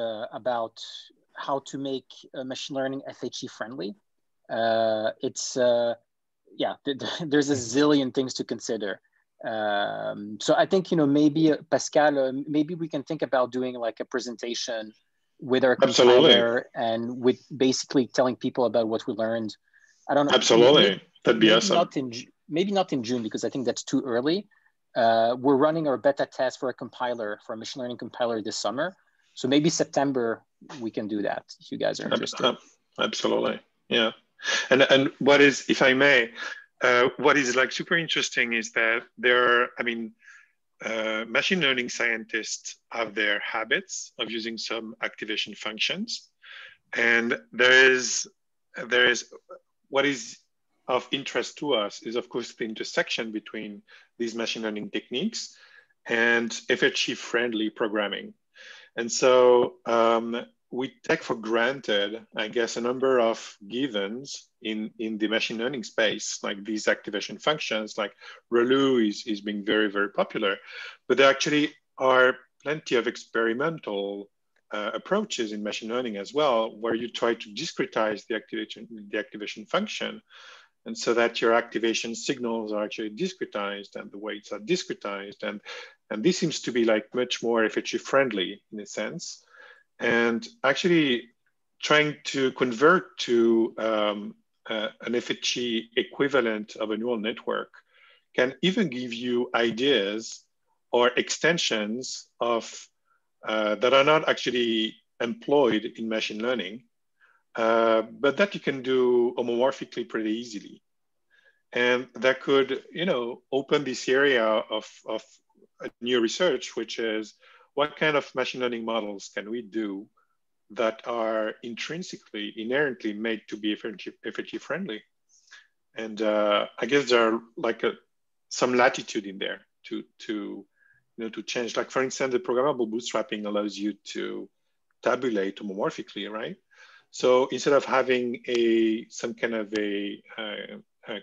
S2: how to make machine learning FHE friendly. Yeah, there's a zillion things to consider. So I think maybe Pascal, maybe we can think about doing like a presentation with our compiler and with basically telling people about what we learned. I don't know.
S4: Absolutely. That'd be awesome.
S2: Maybe not in June, because I think that's too early. We're running our beta test for a machine learning compiler this summer. So maybe September, we can do that if you guys are interested.
S4: Absolutely. Yeah. And what is, if I may, what is like super interesting is that machine learning scientists have their habits of using some activation functions. And there is what is of interest to us is, of course, the intersection between these machine learning techniques and FHE-friendly programming. And so we take for granted, I guess, a number of givens in the machine learning space, like these activation functions, like ReLU is being very, very popular. But there actually are plenty of experimental approaches in machine learning as well, where you try to discretize the activation function, and so that your activation signals are actually discretized and the weights are discretized. And this seems to be like much more FHE friendly in a sense. And actually trying to convert to an FHE equivalent of a neural network can even give you ideas or extensions of that are not actually employed in machine learning, but that you can do homomorphically pretty easily. And that could, open this area of new research, which is what kind of machine learning models can we do that are inherently made to be FHE friendly? And I guess there are like some latitude in there to change. Like for instance, the programmable bootstrapping allows you to tabulate homomorphically, right? So instead of having some kind of a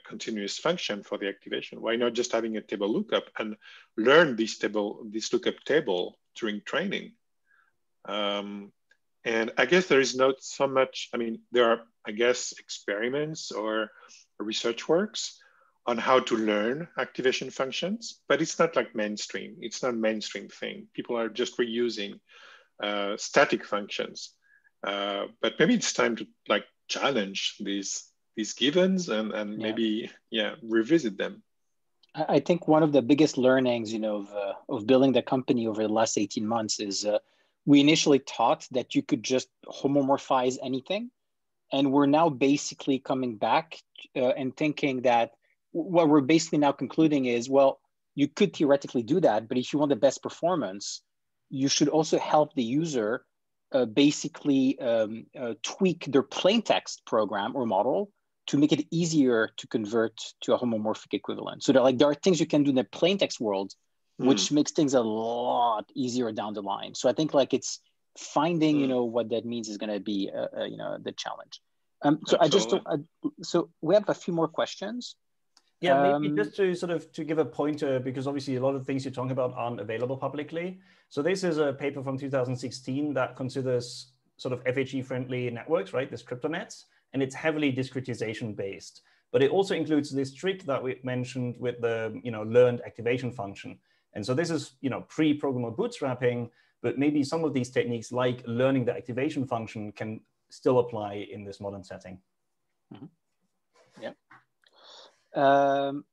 S4: continuous function for the activation, why not just having a table lookup and learn this lookup table during training? And I guess there is not so much, there are, I guess, experiments or research works on how to learn activation functions, but it's not like mainstream. It's not a mainstream thing. People are just reusing static functions. But maybe it's time to like challenge these givens and maybe revisit them.
S2: I think one of the biggest learnings, of building the company over the last 18 months is we initially thought that you could just homomorphize anything. And we're now basically coming back and thinking that what we're basically now concluding is, well, you could theoretically do that, but if you want the best performance, you should also help the user basically tweak their plain text program or model to make it easier to convert to a homomorphic equivalent. So there are things you can do in the plain text world, which makes things a lot easier down the line. So I think it's finding, what that means is going to be, the challenge. So we have a few more questions.
S1: Yeah, maybe just to give a pointer, because obviously a lot of things you're talking about aren't available publicly. So this is a paper from 2016 that considers sort of FHE friendly networks, right? This cryptonets, and it's heavily discretization based. But it also includes this trick that we mentioned with the learned activation function. And so this is pre-programmable bootstrapping, but maybe some of these techniques like learning the activation function can still apply in this modern setting.
S2: Yeah.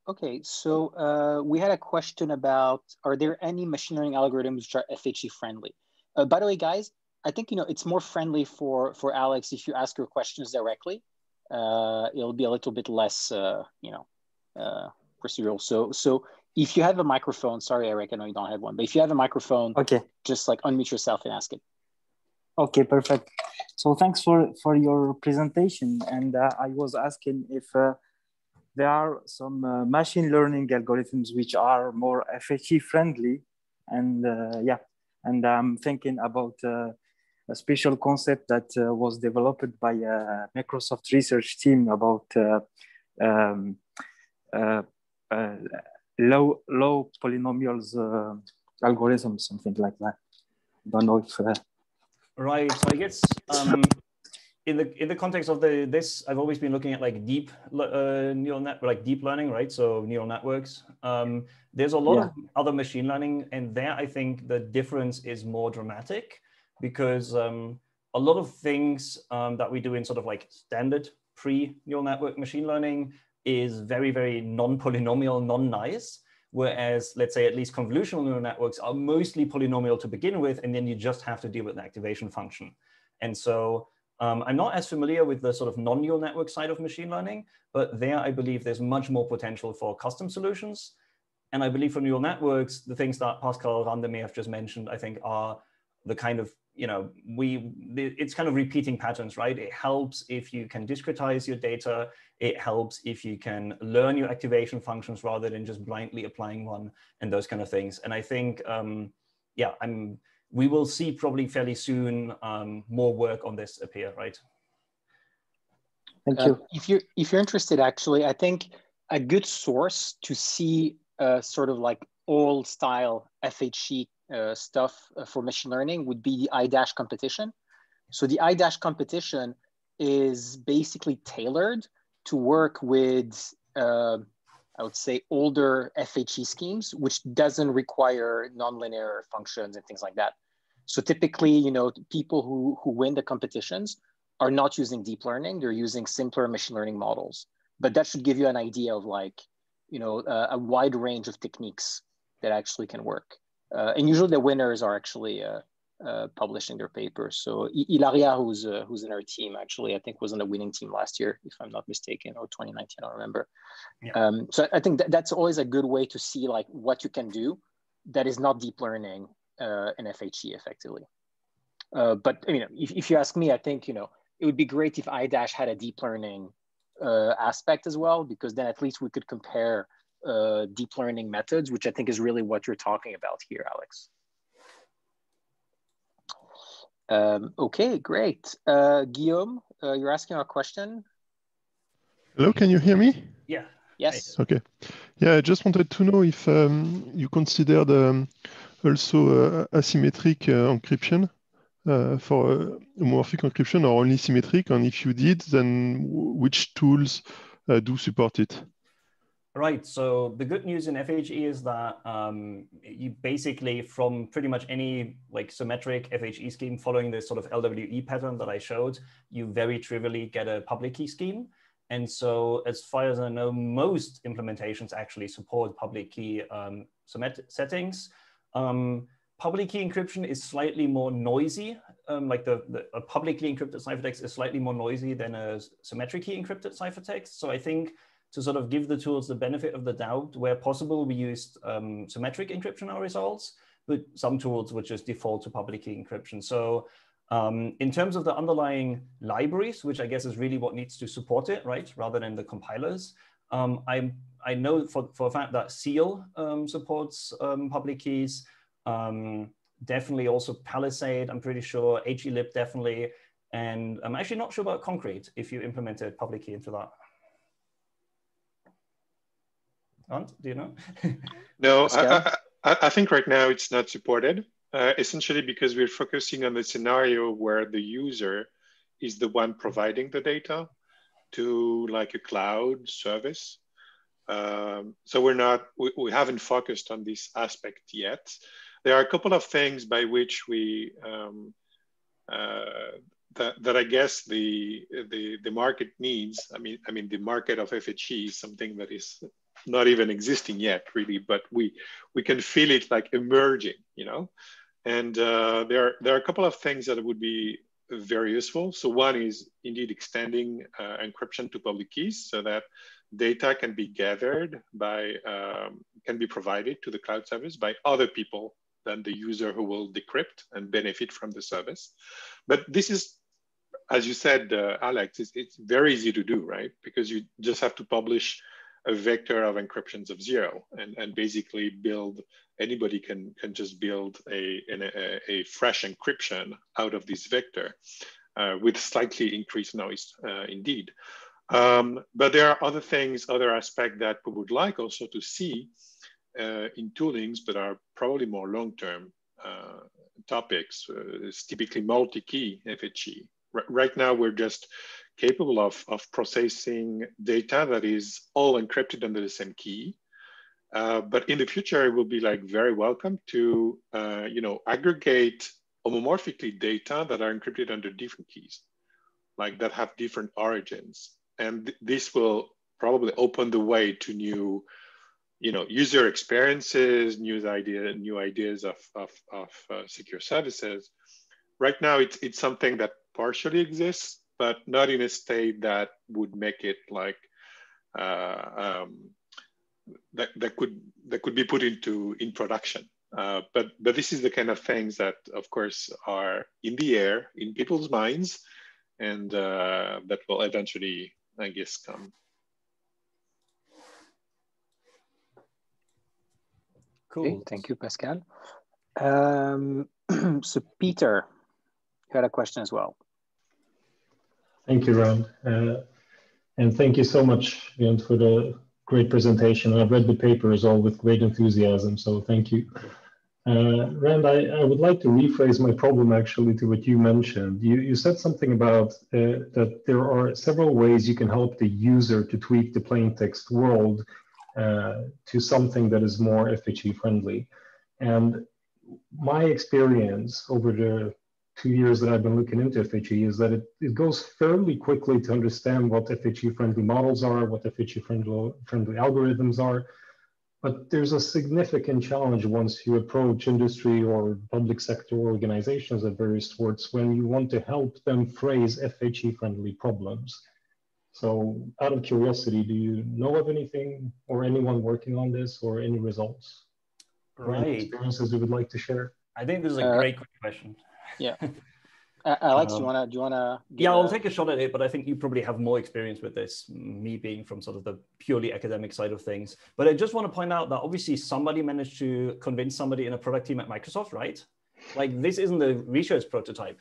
S2: Okay, so we had a question about, are there any machine learning algorithms which are FHE friendly? By the way, guys, I think it's more friendly for Alex if you ask your questions directly. It'll be a little bit less, procedural. So if you have a microphone, sorry, Eric, I know you don't have one, but if you have a microphone,
S5: okay,
S2: just unmute yourself and ask it.
S5: Okay, perfect. So thanks for your presentation. And I was asking if there are some machine learning algorithms which are more FHE friendly. And and I'm thinking about a special concept that was developed by a Microsoft research team about low polynomials algorithms, something like that. I don't know if...
S1: Right, so I guess in the context of this, I've always been looking at deep neural net, deep learning, right? So neural networks. There's a lot of other machine learning, and there I think the difference is more dramatic because a lot of things that we do in sort of standard pre-neural network machine learning is very, very non-polynomial, non-nice. Whereas, let's say, at least convolutional neural networks are mostly polynomial to begin with, and then you just have to deal with an activation function. And so I'm not as familiar with the sort of non-neural network side of machine learning, but there I believe there's much more potential for custom solutions. And I believe for neural networks, the things that Pascal Randemeyer just mentioned, I think are the kind of, it's kind of repeating patterns, right? It helps if you can discretize your data. It helps if you can learn your activation functions rather than just blindly applying one and those kind of things. And I think, we will see probably fairly soon more work on this appear, right?
S5: Thank you.
S2: If you're interested, actually, I think a good source to see sort of old style FHE stuff for machine learning would be the I- competition. So the I- competition is basically tailored to work with, I would say, older FHE schemes, which doesn't require nonlinear functions and things like that. So typically, people who win the competitions are not using deep learning, they're using simpler machine learning models. But that should give you an idea of a wide range of techniques that actually can work. And usually the winners are actually publishing their papers. So Ilaria, who's in our team, actually, I think was on the winning team last year, if I'm not mistaken, or 2019, I don't remember. Yeah. So I think that's always a good way to see what you can do that is not deep learning in FHE effectively. But if you ask me, I think it would be great if I- had a deep learning aspect as well, because then at least we could compare deep learning methods, which I think is really what you're talking about here, Alex. Okay, great. Guillaume, you're asking a question.
S4: Hello, can you hear me?
S1: Yeah.
S2: Yes.
S4: Okay. Yeah, I just wanted to know if you considered also asymmetric encryption for homomorphic encryption, or only symmetric, and if you did, then which tools do support it?
S1: Right, so the good news in FHE is that you basically, from pretty much any symmetric FHE scheme following this sort of LWE pattern that I showed, you very trivially get a public key scheme. And so as far as I know, most implementations actually support public key settings. Public key encryption is slightly more noisy. Like a publicly encrypted ciphertext is slightly more noisy than a symmetrically encrypted ciphertext. So I think to sort of give the tools the benefit of the doubt, where possible, we used symmetric encryption in our results, but some tools would just default to public key encryption. So in terms of the underlying libraries, which I guess is really what needs to support it, right, rather than the compilers, I know for a fact that Seal supports public keys. Definitely also Palisade, I'm pretty sure, HELib definitely, and I'm actually not sure about Concrete if you implemented public key into that. Ant, do you know?
S4: No, I think right now it's not supported, essentially because we're focusing on the scenario where the user is the one providing the data to like a cloud service. So we haven't focused on this aspect yet. There are a couple of things by which we, that I guess the market needs. I mean, the market of FHE is something that is not even existing yet, really, but we can feel it like emerging, you know. And there are a couple of things that would be very useful. So one is indeed extending encryption to public keys so that data can be gathered by, can be provided to the cloud service by other people than the user who will decrypt and benefit from the service. But this is, as you said, Alex, it's very easy to do, right? Because you just have to publish a vector of encryptions of 0 and basically build, anybody can just build a fresh encryption out of this vector with slightly increased noise indeed. But there are other things, other aspects that we would like also to see in toolings, but are probably more long-term topics. It's typically multi-key FHE. Right now, we're just capable of processing data that is all encrypted under the same key. But in the future, it will be like very welcome to you know, aggregate homomorphically data that are encrypted under different keys, like that have different origins. And this will probably open the way to new, you know, user experiences, new ideas of secure services. Right now, it's something that partially exists, but not in a state that would make it like that could be put in production. But this is the kind of things that, of course, are in the air in people's minds, and that will eventually, I guess, come.
S2: Cool. Okay, thank you, Pascal. So Peter, you had a question as well.
S6: Thank you, Rand. And thank you so much, Viand, for the great presentation. I've read the papers all with great enthusiasm, so thank you. Rand, I would like to rephrase my problem actually to what you mentioned. You said something about that there are several ways you can help the user to tweak the plain text world to something that is more FHE friendly. And my experience over the 2 years that I've been looking into FHE is that it goes fairly quickly to understand what FHE friendly models are, what FHE friendly algorithms are. But there's a significant challenge once you approach industry or public sector organizations of various sorts when you want to help them phrase FHE friendly problems. So out of curiosity, do you know of anything or anyone working on this or any results? Or any experiences you would like to share?
S1: I think this is a great question.
S2: Yeah. Alex, do you wanna?
S1: Yeah, I'll take a shot at it, but I think you probably have more experience with this, me being from sort of the purely academic side of things. But I just want to point out that obviously somebody managed to convince somebody in a product team at Microsoft, right? Like this isn't a research prototype.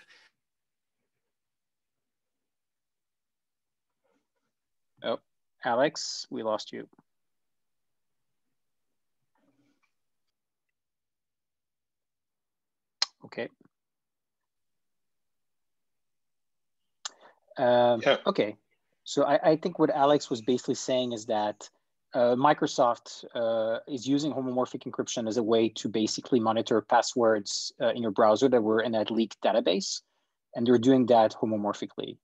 S2: Oh, Alex, we lost you. Okay. Yeah. Okay, so I think what Alex was basically saying is that Microsoft is using homomorphic encryption as a way to basically monitor passwords in your browser that were in a leaked database, and they're doing that homomorphically.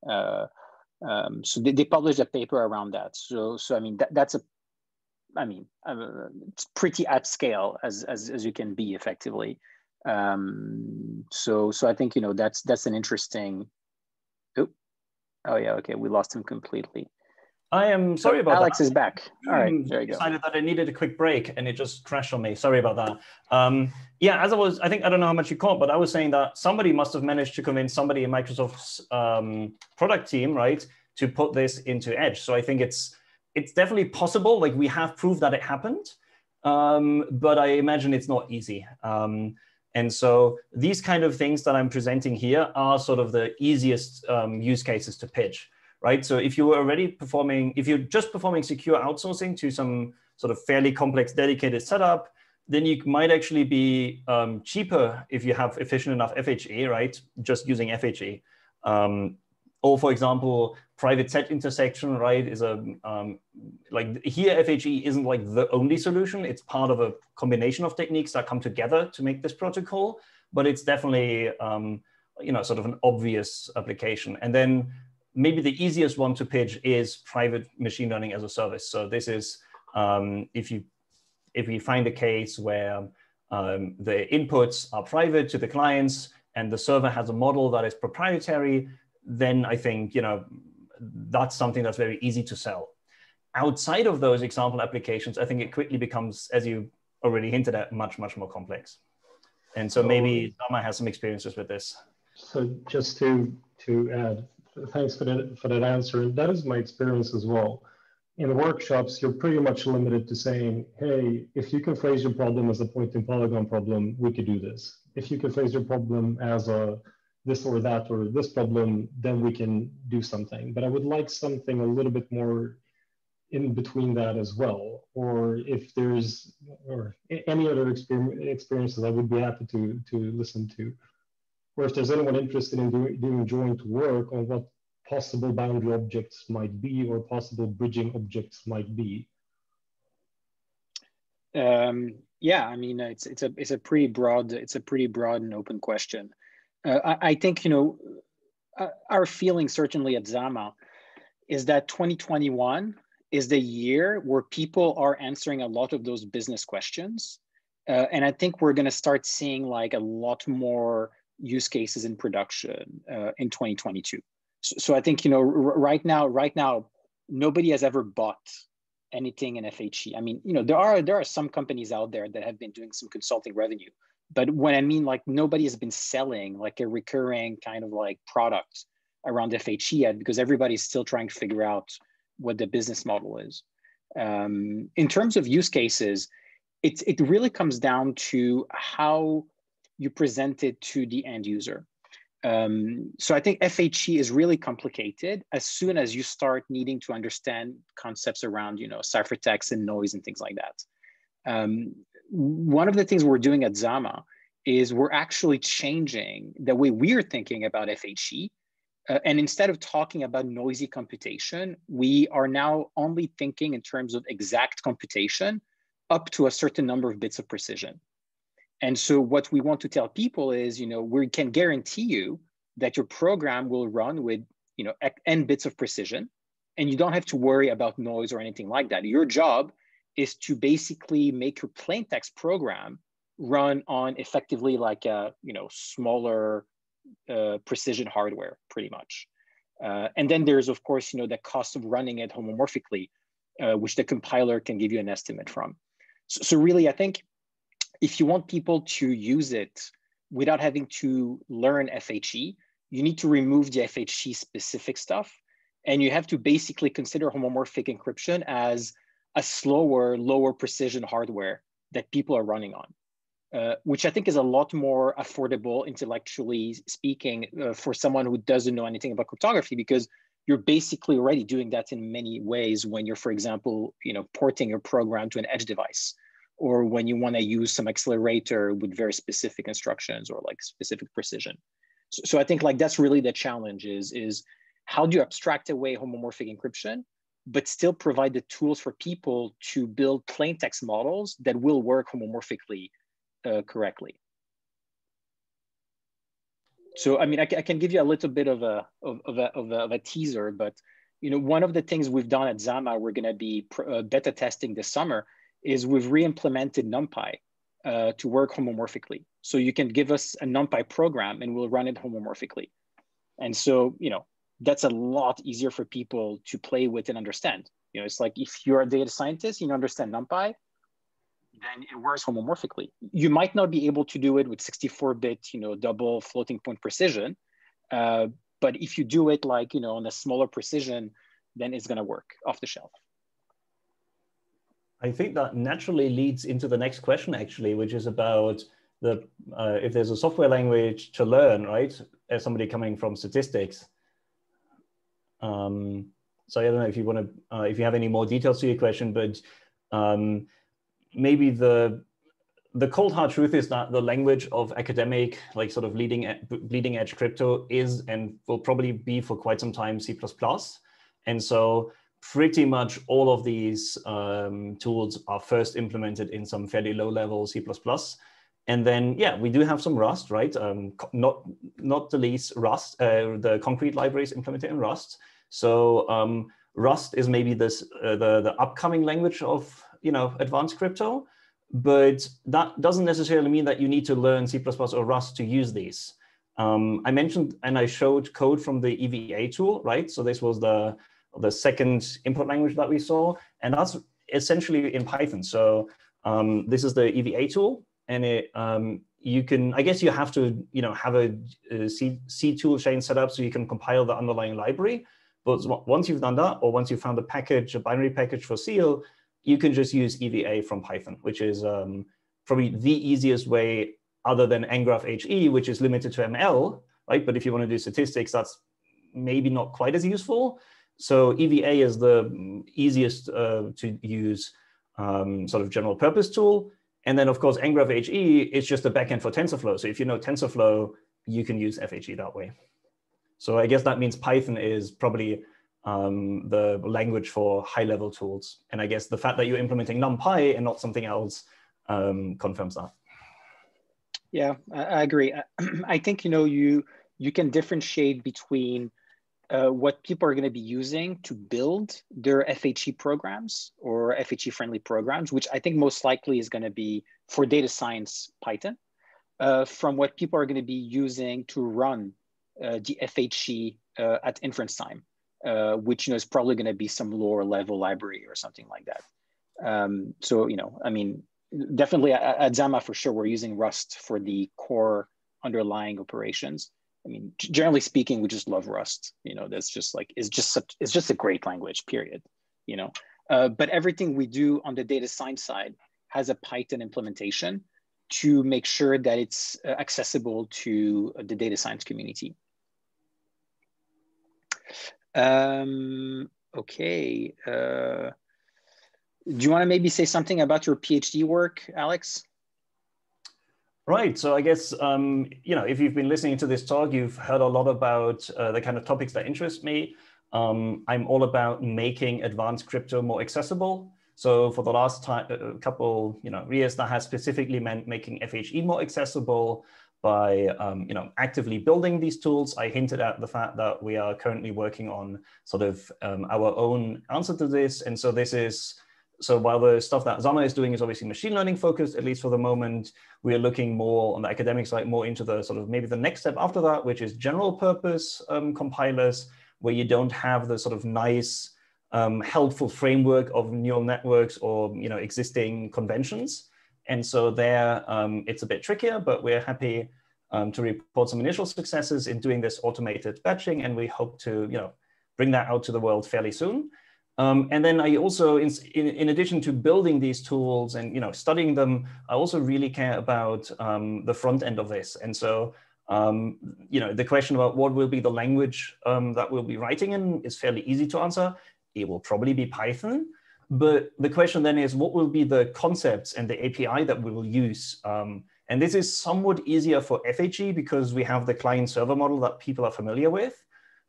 S2: So they published a paper around that. So I mean, that's a, I mean, it's pretty at scale as you can be effectively. So I think, you know, that's an interesting, oh yeah, okay, we lost him completely.
S1: I am sorry about
S2: Alex
S1: that.
S2: is back. All right, there you go.
S1: Decided that I needed a quick break and it just crashed on me. Sorry about that. Yeah, as I think, I don't know how much you caught, but I was saying that somebody must have managed to convince somebody in Microsoft's product team, right, to put this into Edge. So I think it's definitely possible. Like, we have proof that it happened, but I imagine it's not easy. And so these kind of things that I'm presenting here are sort of the easiest use cases to pitch. Right. So if you were already performing, if you're just performing secure outsourcing to some sort of fairly complex dedicated setup, then you might actually be cheaper if you have efficient enough FHE, right? Just using FHE. Or for example, private set intersection, right, is a, like here FHE isn't like the only solution. It's part of a combination of techniques that come together to make this protocol, but it's definitely, you know, sort of an obvious application. And then maybe the easiest one to pitch is private machine learning as a service. So this is if we find a case where the inputs are private to the clients and the server has a model that is proprietary, then I think, you know, that's something that's very easy to sell. Outside of those example applications, I think it quickly becomes, as you already hinted at, much more complex. And so maybe Zama has some experiences with this.
S6: So just to add, thanks for that answer. That is my experience as well. In the workshops, you're pretty much limited to saying, hey, if you can phrase your problem as a point and polygon problem, we could do this. If you can phrase your problem as a this or that or this problem, then we can do something. But I would like something a little bit more in between that as well. Or if there's or any other experiences, I would be happy to listen to. Or if there's anyone interested in doing joint work on what possible boundary objects might be or possible bridging objects might be.
S2: Yeah, I mean, it's a pretty broad and open question. I think, you know, our feeling certainly at Zama is that 2021 is the year where people are answering a lot of those business questions. And I think we're going to start seeing like a lot more use cases in production in 2022. So I think, you know, right now, nobody has ever bought anything in FHE. I mean, you know, there are some companies out there that have been doing some consulting revenue, but when I mean like nobody has been selling like a recurring kind of like product around FHE yet, because everybody's still trying to figure out what the business model is. In terms of use cases, it really comes down to how you present it to the end user. So I think FHE is really complicated as soon as you start needing to understand concepts around, you know, ciphertext and noise and things like that. One of the things we're doing at Zama is we're actually changing the way we're thinking about FHE. And instead of talking about noisy computation, we are now only thinking in terms of exact computation up to a certain number of bits of precision. And so what we want to tell people is, you know, we can guarantee you that your program will run with, you know, n bits of precision, and you don't have to worry about noise or anything like that. Your job is to basically make your plain text program run on effectively like a, you know, smaller precision hardware, pretty much. And then there's, of course, you know, the cost of running it homomorphically, which the compiler can give you an estimate from. So really, I think if you want people to use it without having to learn FHE, you need to remove the FHE specific stuff. And you have to basically consider homomorphic encryption as a slower, lower precision hardware that people are running on, which I think is a lot more affordable, intellectually speaking, for someone who doesn't know anything about cryptography, because you're basically already doing that in many ways when you're, for example, you know, porting your program to an edge device, or when you want to use some accelerator with very specific instructions or like specific precision. So I think like that's really the challenge is how do you abstract away homomorphic encryption, but still provide the tools for people to build plain text models that will work homomorphically correctly. So I mean, I can give you a little bit of a teaser, but you know, one of the things we've done at Zama, we're going to be beta testing this summer, is we've re-implemented NumPy to work homomorphically. So you can give us a NumPy program and we'll run it homomorphically. And so, you know, that's a lot easier for people to play with and understand. You know, it's like if you're a data scientist, you understand NumPy, then it works homomorphically. You might not be able to do it with 64-bit, you know, double floating point precision. But if you do it like, you know, on a smaller precision, then it's going to work off the shelf.
S1: I think that naturally leads into the next question, actually, which is about the if there's a software language to learn, right? As somebody coming from statistics. So I don't know if you want to, if you have any more details to your question, but maybe the cold hard truth is that the language of academic, like sort of bleeding edge crypto is and will probably be for quite some time C++. And so pretty much all of these tools are first implemented in some fairly low level C++. And then, yeah, we do have some Rust, right? Not the least Rust, the concrete library is implemented in Rust. So Rust is maybe this the upcoming language of, you know, advanced crypto, but that doesn't necessarily mean that you need to learn C++ or Rust to use these. I mentioned and I showed code from the EVA tool, right? So this was the second input language that we saw, and that's essentially in Python. So this is the EVA tool, and it you can, I guess you have to, you know, have a C tool chain set up so you can compile the underlying library. But once you've done that, or once you've found a package, a binary package for Seal, you can just use EVA from Python, which is probably the easiest way other than ngraph HE, which is limited to ML, right? But if you want to do statistics, that's maybe not quite as useful. So EVA is the easiest to use sort of general purpose tool. And then of course, ngraph HE is just a backend for TensorFlow. So if you know TensorFlow, you can use FHE that way. So I guess that means Python is probably the language for high-level tools. And I guess the fact that you're implementing NumPy and not something else confirms that.
S2: Yeah, I agree. I think, you know, you can differentiate between what people are going to be using to build their FHE programs or FHE-friendly programs, which I think most likely is going to be for data science Python, from what people are going to be using to run the FHE at inference time, which, you know, is probably going to be some lower level library or something like that. So, you know, I mean, definitely at Zama for sure, we're using Rust for the core underlying operations. I mean, generally speaking, we just love Rust. You know, that's just like, it's just a great language, period, you know. But everything we do on the data science side has a Python implementation to make sure that it's accessible to the data science community. Okay. Do you want to maybe say something about your PhD work, Alex?
S1: Right. So I guess, you know, if you've been listening to this talk, you've heard a lot about the kind of topics that interest me. I'm all about making advanced crypto more accessible. So for the last couple, you know, years, that has specifically meant making FHE more accessible by, you know, actively building these tools. I hinted at the fact that we are currently working on sort of our own answer to this. And so this is, so while the stuff that Zama is doing is obviously machine learning focused, at least for the moment, we are looking more on the academic side, more into the sort of maybe the next step after that, which is general purpose compilers, where you don't have the sort of nice, helpful framework of neural networks or, you know, existing conventions. And so there, it's a bit trickier, but we're happy to report some initial successes in doing this automated batching, and we hope to, you know, bring that out to the world fairly soon. And then I also, in addition to building these tools and, you know, studying them, I also really care about the front end of this. And so, you know, the question about what will be the language that we'll be writing in is fairly easy to answer. It will probably be Python. But the question then is, what will be the concepts and the API that we will use? And this is somewhat easier for FHE because we have the client server model that people are familiar with.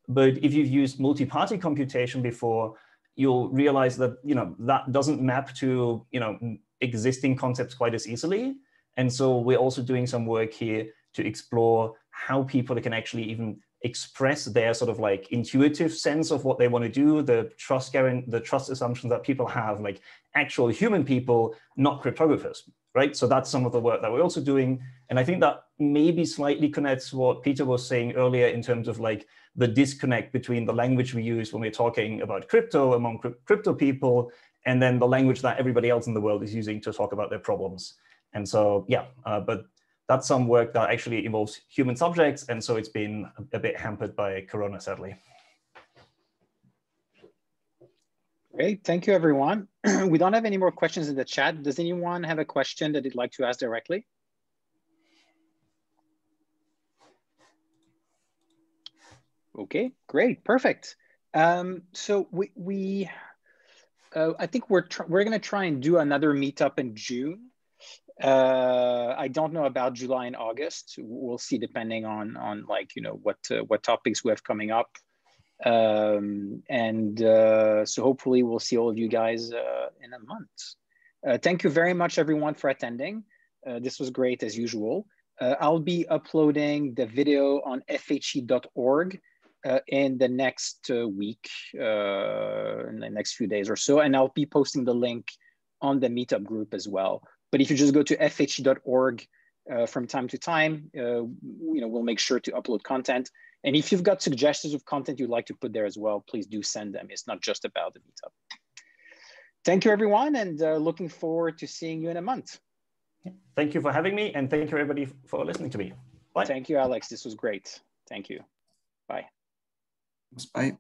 S1: But if you've used multi-party computation before, you'll realize that, you know, that doesn't map to, you know, existing concepts quite as easily. And so we're also doing some work here to explore how people can actually even express their sort of like intuitive sense of what they want to do, the trust assumptions that people have, like actual human people, not cryptographers, right? So that's some of the work that we're also doing. And I think that maybe slightly connects what Peter was saying earlier in terms of like the disconnect between the language we use when we're talking about crypto among crypto people, and then the language that everybody else in the world is using to talk about their problems. And so, yeah, but that's some work that actually involves human subjects. And so it's been a bit hampered by Corona, sadly.
S2: Great, thank you, everyone. We don't have any more questions in the chat. Does anyone have a question that they'd like to ask directly? Okay, great, perfect. So I think we're going to try and do another meetup in June. I don't know about July and August. We'll see depending on like, you know, what topics we have coming up. So hopefully we'll see all of you guys in a month. Thank you very much, everyone, for attending. This was great as usual. I'll be uploading the video on FHE.org in the next week, in the next few days or so, and I'll be posting the link on the meetup group as well. But if you just go to FHE.org from time to time, you know, we'll make sure to upload content. And if you've got suggestions of content you'd like to put there as well, please do send them. It's not just about the meetup. Thank you, everyone, and looking forward to seeing you in a month.
S1: Thank you for having me, and thank you, everybody, for listening to me. Bye.
S2: Thank you, Alex. This was great. Thank you. Bye.
S7: Bye.